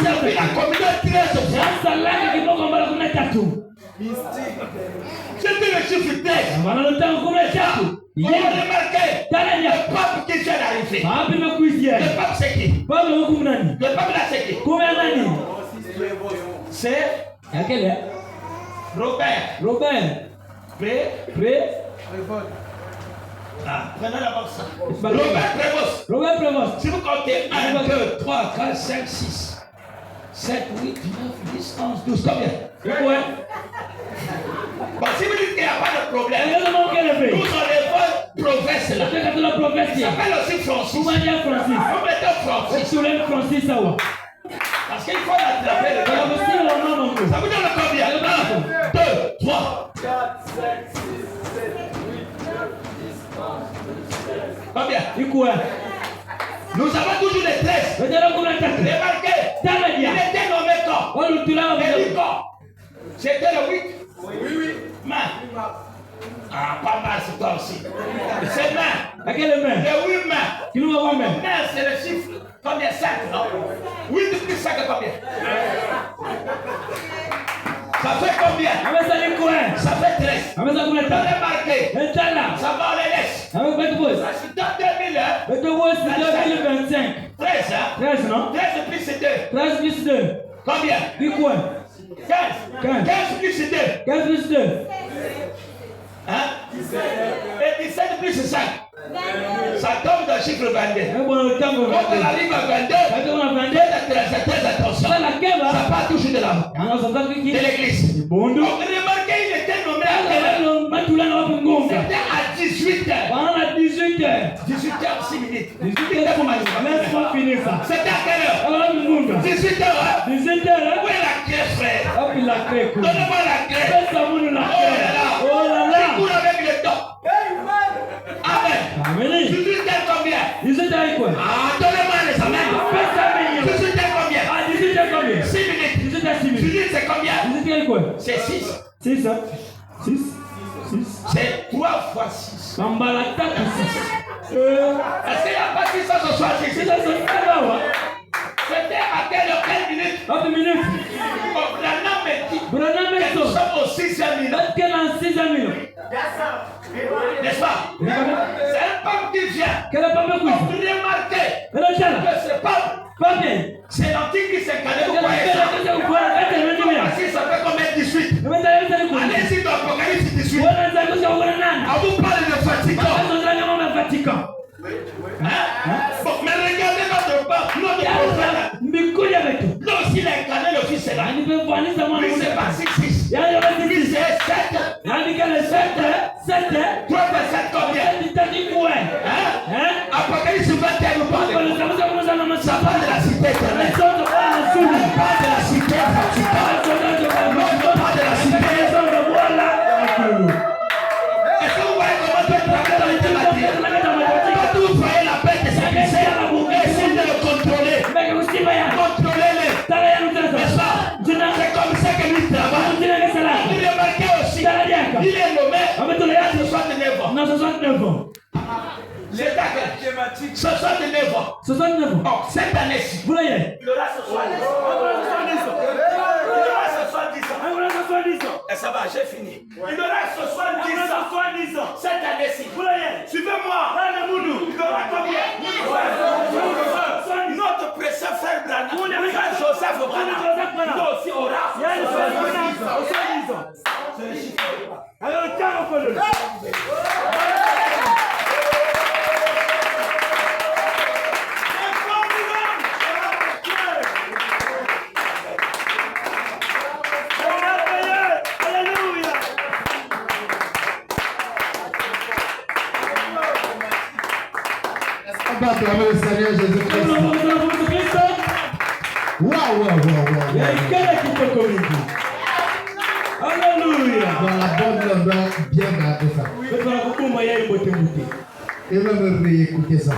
servi la communauté 13 fois. C'était le chiffre 13. On a remarqué le pape qui vient d'arriver. Le pape c'est qui? Le pape là c'est qui? C'est Robert. Prenez d'abord ça. Robert Prévost. Si vous comptez 1, 2, 3, 4, 5, 6, 7, 8, 9, 10, 11, 12, combien? Bon, si vous dites qu'il n'y a pas de problème, nous on les prophètes là. Il s'appelle aussi Francis. Vous mettez Francis. Parce qu'il faut l'attraper le temps. Ça vous donne combien? 1, 2, 3, 4, 5, 6, 7, 8, 9, 10, 11, 12, 13. Combien? Nous avons toujours les 13. Remarquez, il était nommé corps. Et du corps. C'était le 8. Oui. Main. Ah, pas mal, c'est toi aussi. C'est main. Les 8 mains. Main, c'est le chiffre. Combien? 5, non? 8 plus 5, combien? Ça fait combien? Ça fait 13. Remarquez. Ça va, on les laisse. Ça c'est dans 2025. 13, hein? 13 plus 2. Combien? 15. 15 plus 2. Hein? Et 17 plus 5. Ça tombe dans le chiffre 22. Quand on arrive à 22, très attention. Ça part toujours de l'église. Remarquez, il était nommé à quelle heure? C'était à 18h. 18h6 minutes. Laisse-moi finir ça. C'était à quelle heure? 18h. Où est la clé, frère? Donnez-moi la clé. Oh là là. Vous avec le temps. Amen. 18h combien? Donnez-moi les amens. 18h combien? 6 minutes. 18 c'est combien? C'est 6. C'est 3 fois 6. Est-ce qu'il n'y a pas 666? C'était à quelle minute? Branham me dit que nous sommes au 6e minute. N'est-ce pas? C'est un pape qui vient. Remarquez que ce pape qu'il a incarné le fils là. Yani nimemvalisha mwana Lui, c'est pas 6. Yani Lui, wewe c'est 7. yani kale sete 3 versets combien? nitakuwa Apocalypse 21 nous parle. Ça Ça parle de la cité éternelle. On parle de la cité principale. On parle de la cité. Est-ce que vous voyez comment Dieu travaille dans les matières? Quand vous voyez la paix de sa misère, essayez de le contrôler. Contrôlez-le. N'est-ce pas? C'est comme ça que lui travaille. Il est marqué aussi. Il est nommé à 69 ans. Non, 69 ans. C'est à quel 69 ans. 69 ans. Oh, cette année-ci. Vous voyez? Il aura 70 ans. Il aura 70 ans. Et ça va, j'ai fini. Il aura 70 ans. Cette année-ci. Vous voyez? Suivez-moi. Il aura combien? Notre précieux frère Branham. Frère Joseph Branham. Nous aussi aura 70 ans. C'est le chiffre. Alors, tiens, on peut le faire. On va acclamer le Seigneur Jésus-Christ. Waouh. Alléluia. Dans la bonne langue, bien garder ça. Et même réécouter ça.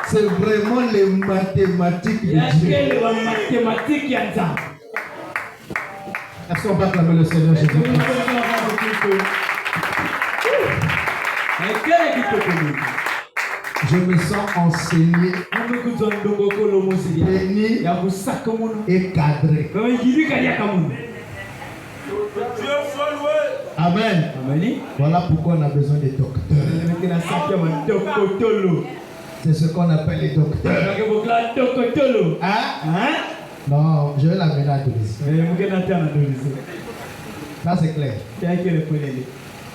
C'est vraiment les mathématiques de Dieu. Est-ce qu'on va acclamer le Seigneur Jésus-Christ? Je me sens enseigné, béni et cadré. Amen. Voilà pourquoi on a besoin des docteurs. C'est ce qu'on appelle les docteurs. Hein? Non, je vais l'amener à Toulouse. Ça c'est clair.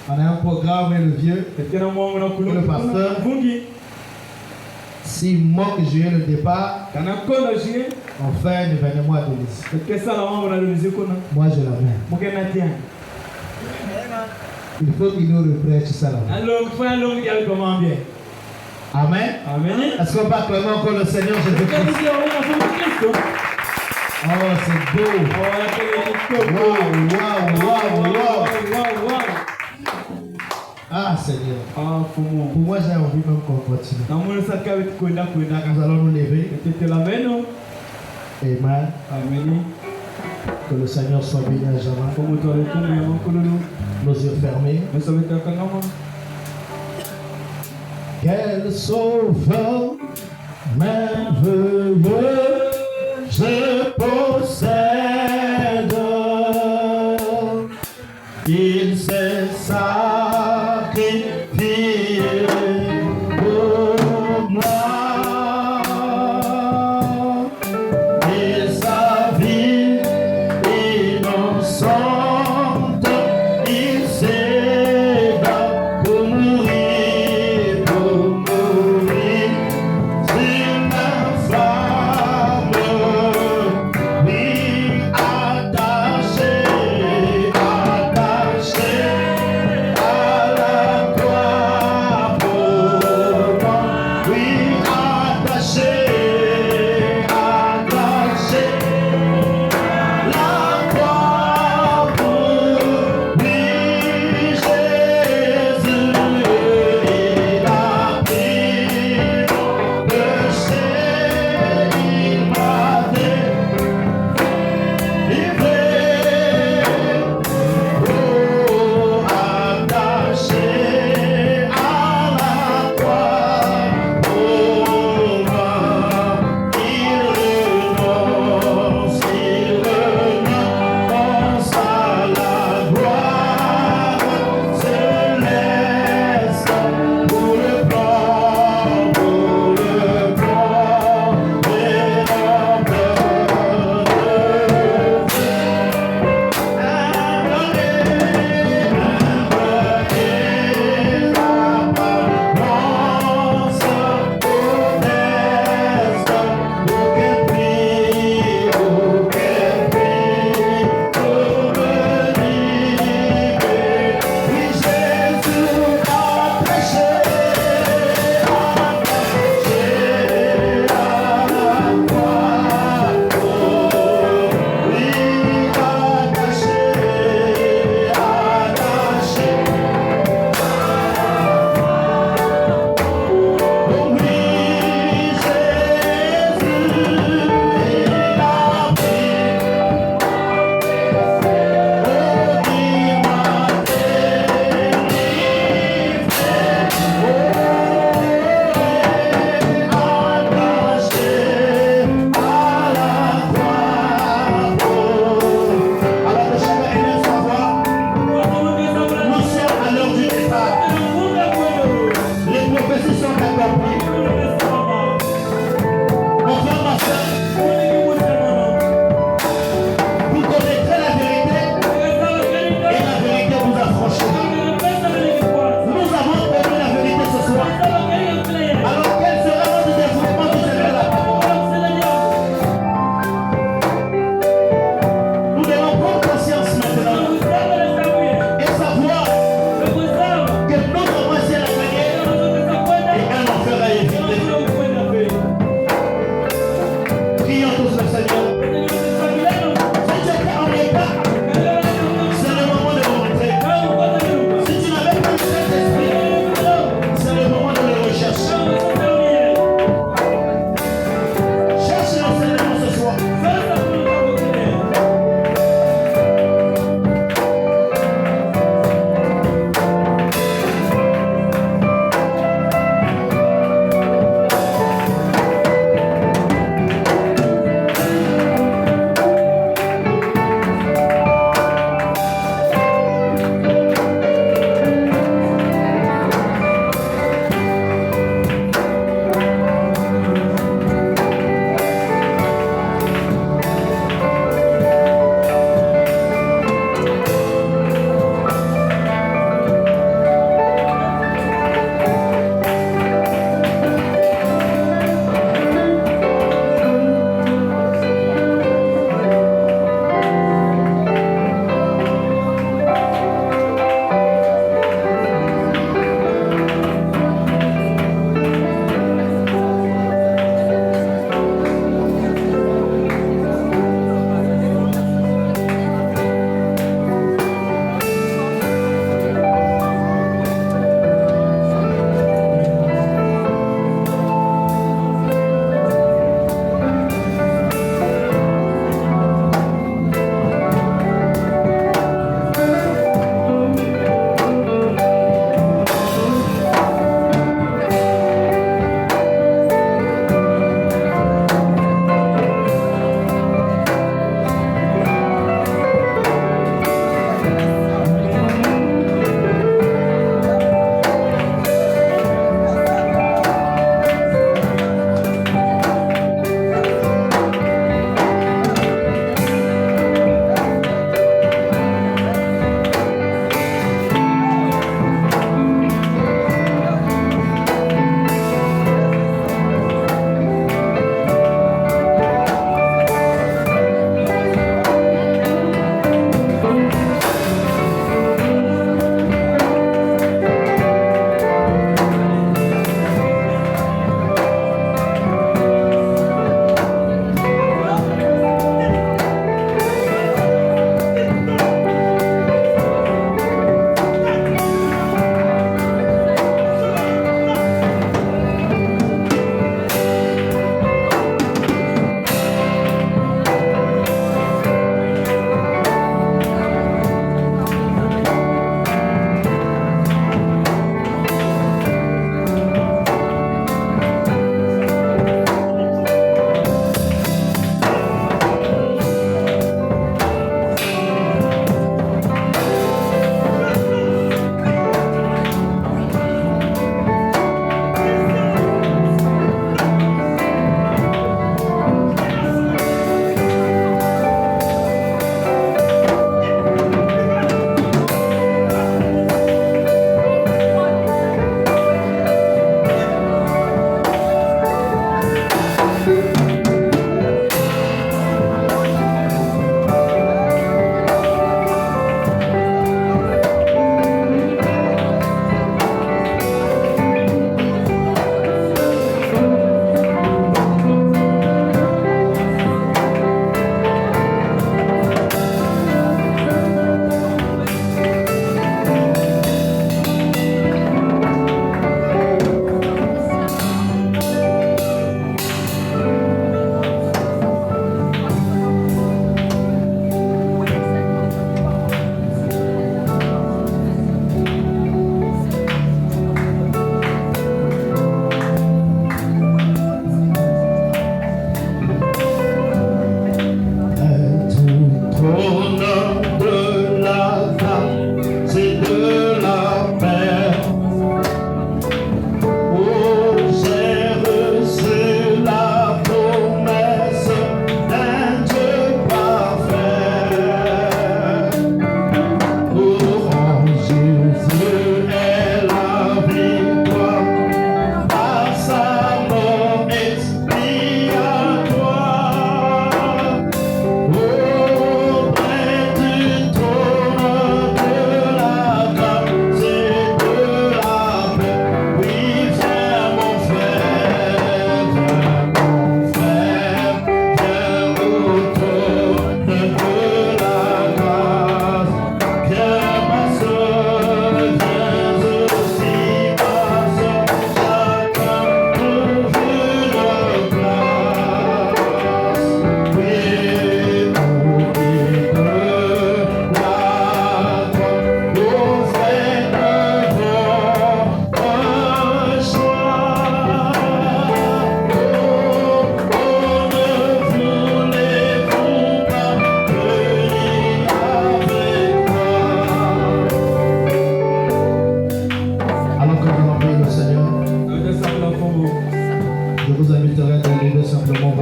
On a un programme et le vieux, le pasteur. S'il manque juillet le départ, on fait un événement à Toulouse. Moi je l'amène. Il faut qu'il nous reprête ça là. Amen. Est-ce qu'on va acclamer encore le Seigneur Jésus-Christ? Oh, c'est beau. Wow. Ah, Seigneur. Pour moi, j'ai envie même qu'on continue. Nous allons nous lever. Amen. Que le Seigneur soit béni à jamais. Nos yeux fermés. Quel sauveur merveilleux je possède. Il s'est sacrifié pour moi. Et sa vie innocente, il s'est battu pour mourir sur la face.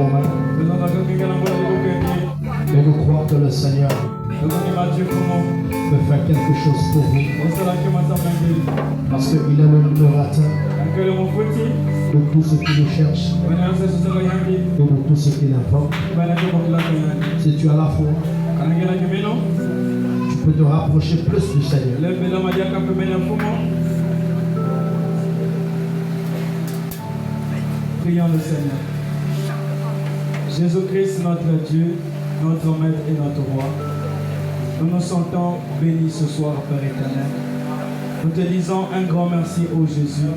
nos mains et nous croire que le Seigneur peut faire quelque chose pour vous. Parce qu'il est le libérateur de tous ceux qui le cherchent et de tous ceux qui l'invoquent. Si tu as la foi, tu peux te rapprocher plus du Seigneur. Prions le Seigneur. Jésus-Christ, notre Dieu, notre Maître et notre Roi, nous nous sentons bénis ce soir, Père éternel. Nous te disons un grand merci, ô Jésus.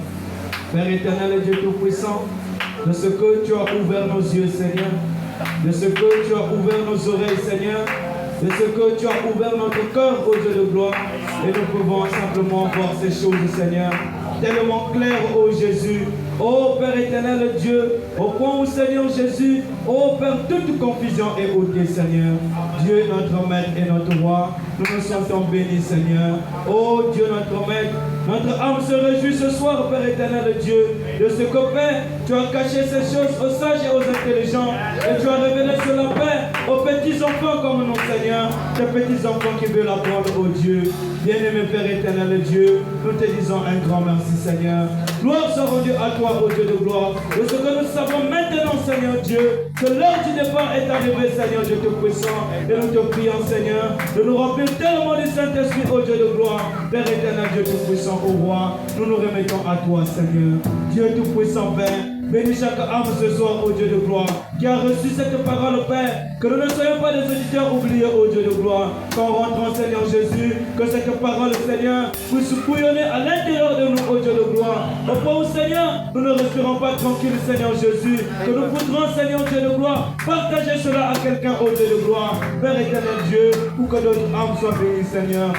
Père éternel et Dieu Tout-Puissant, de ce que tu as ouvert nos yeux, Seigneur, de ce que tu as ouvert nos oreilles, Seigneur, de ce que tu as ouvert notre cœur, ô Dieu de gloire, et nous pouvons simplement voir ces choses, Seigneur, tellement claires, ô Jésus. Ô Père éternel Dieu, au point où Seigneur Jésus, ô Père, toute confusion est ôtée, Seigneur. Dieu notre Maître et notre Roi, nous nous sentons bénis, Seigneur. Ô Dieu notre Maître, notre âme se réjouit ce soir, Père éternel Dieu, de ce que, Père, tu as caché ces choses aux sages et aux intelligents, et tu as révélé cela, Père, aux petits enfants comme nous, Seigneur, ces petits enfants qui veulent apprendre, ô Dieu. Bien-aimé Père éternel Dieu, nous te disons un grand merci, Seigneur. Gloire soit rendue à toi, ô Dieu de gloire, de ce que nous savons maintenant, Seigneur Dieu, que l'heure du départ est arrivée, Seigneur Dieu Tout-Puissant, et nous te prions, Seigneur, de nous remplir tellement du Saint-Esprit, ô Dieu de gloire. Père éternel Dieu Tout-Puissant, ô Roi, nous nous remettons à toi, Seigneur. Dieu Tout-Puissant, Père, bénis chaque âme ce soir, ô Dieu de gloire, qui a reçu cette parole, Père, que nous ne soyons pas des auditeurs oubliés, ô Dieu de gloire, qu'en rentrant, Seigneur Jésus, que cette parole, Seigneur, puisse bouillonner à l'intérieur de nous, ô Dieu de gloire, au point où, Seigneur, nous ne resterons pas tranquilles, Seigneur Jésus, que nous voudrons, Seigneur Dieu de gloire, partager cela à quelqu'un, ô Dieu de gloire, Père éternel Dieu, pour que notre âme soit bénie, Seigneur.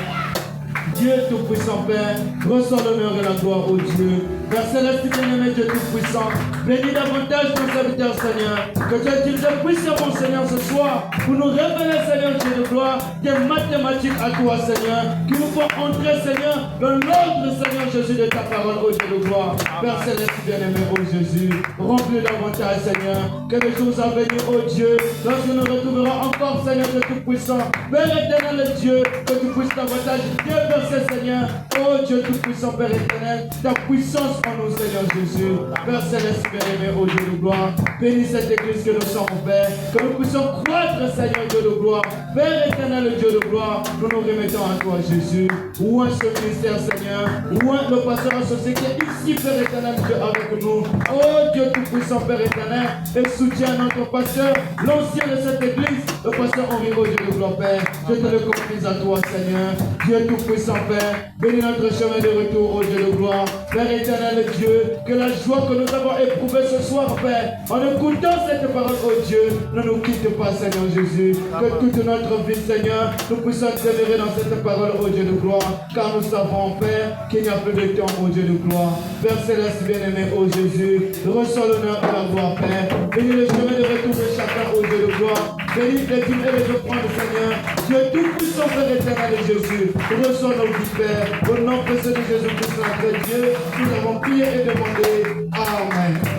Dieu Tout-Puissant, Père, reçois l'honneur et la gloire, ô Dieu. Père Céleste, bien-aimé Dieu Tout-Puissant, bénis davantage ton serviteur, Seigneur. Que tu utilises puissamment, Seigneur, ce soir, pour nous révéler, Seigneur Dieu de gloire, des mathématiques à toi, Seigneur, qui nous font entrer, Seigneur, dans l'ordre, Seigneur Jésus, de ta parole, ô Dieu de gloire. Père Céleste, bien-aimé, ô Jésus, remplis davantage, Seigneur, que les jours à venir, ô Dieu, lorsque nous retrouverons encore, Seigneur Dieu Tout-Puissant, Père éternel Dieu, que tu puisses davantage déverser, Seigneur, ô Dieu Tout-Puissant, Père éternel, ta puissance en nous, Seigneur Jésus. Père Céleste, bien-aimé, ô Dieu de gloire, bénis cette église que nous sommes, Père, que nous puissions croître, Seigneur Dieu de gloire. Père éternel, Dieu de gloire, nous nous remettons à toi, Jésus. Ouvre ce ministère, Seigneur. Ouvre le pasteur associé qui est ici, Père éternel, Dieu, avec nous. Oh Dieu Tout-Puissant, Père éternel, et soutiens notre pasteur, l'ancien de cette église, le pasteur Henri, ô Dieu de gloire, Père. Je te le confie à toi, Seigneur. Dieu Tout-Puissant, Père, bénis notre chemin de retour, ô Dieu de gloire. Père éternel, Dieu, que la joie que nous avons éprouvée ce soir, Père, en écoutant cette parole, ô Dieu, ne nous quitte pas, Seigneur Jésus. Que toute notre vie, Seigneur, nous puissions demeurer dans cette parole, ô Dieu de gloire, car nous savons, Père, qu'il n'y a plus de temps, ô Dieu de gloire. Père Céleste, bien-aimé, ô Jésus, reçois l'honneur et la gloire, Père. Bénis le chemin de retour de chacun, ô Dieu de gloire. Bénis les dîmes et les offrandes, Seigneur. Dieu Tout-Puissant, Père éternel et Jésus, reçois nos vies, Père. Au nom précieux de Jésus-Christ, notre Dieu, nous avons prié et demandé. Amen.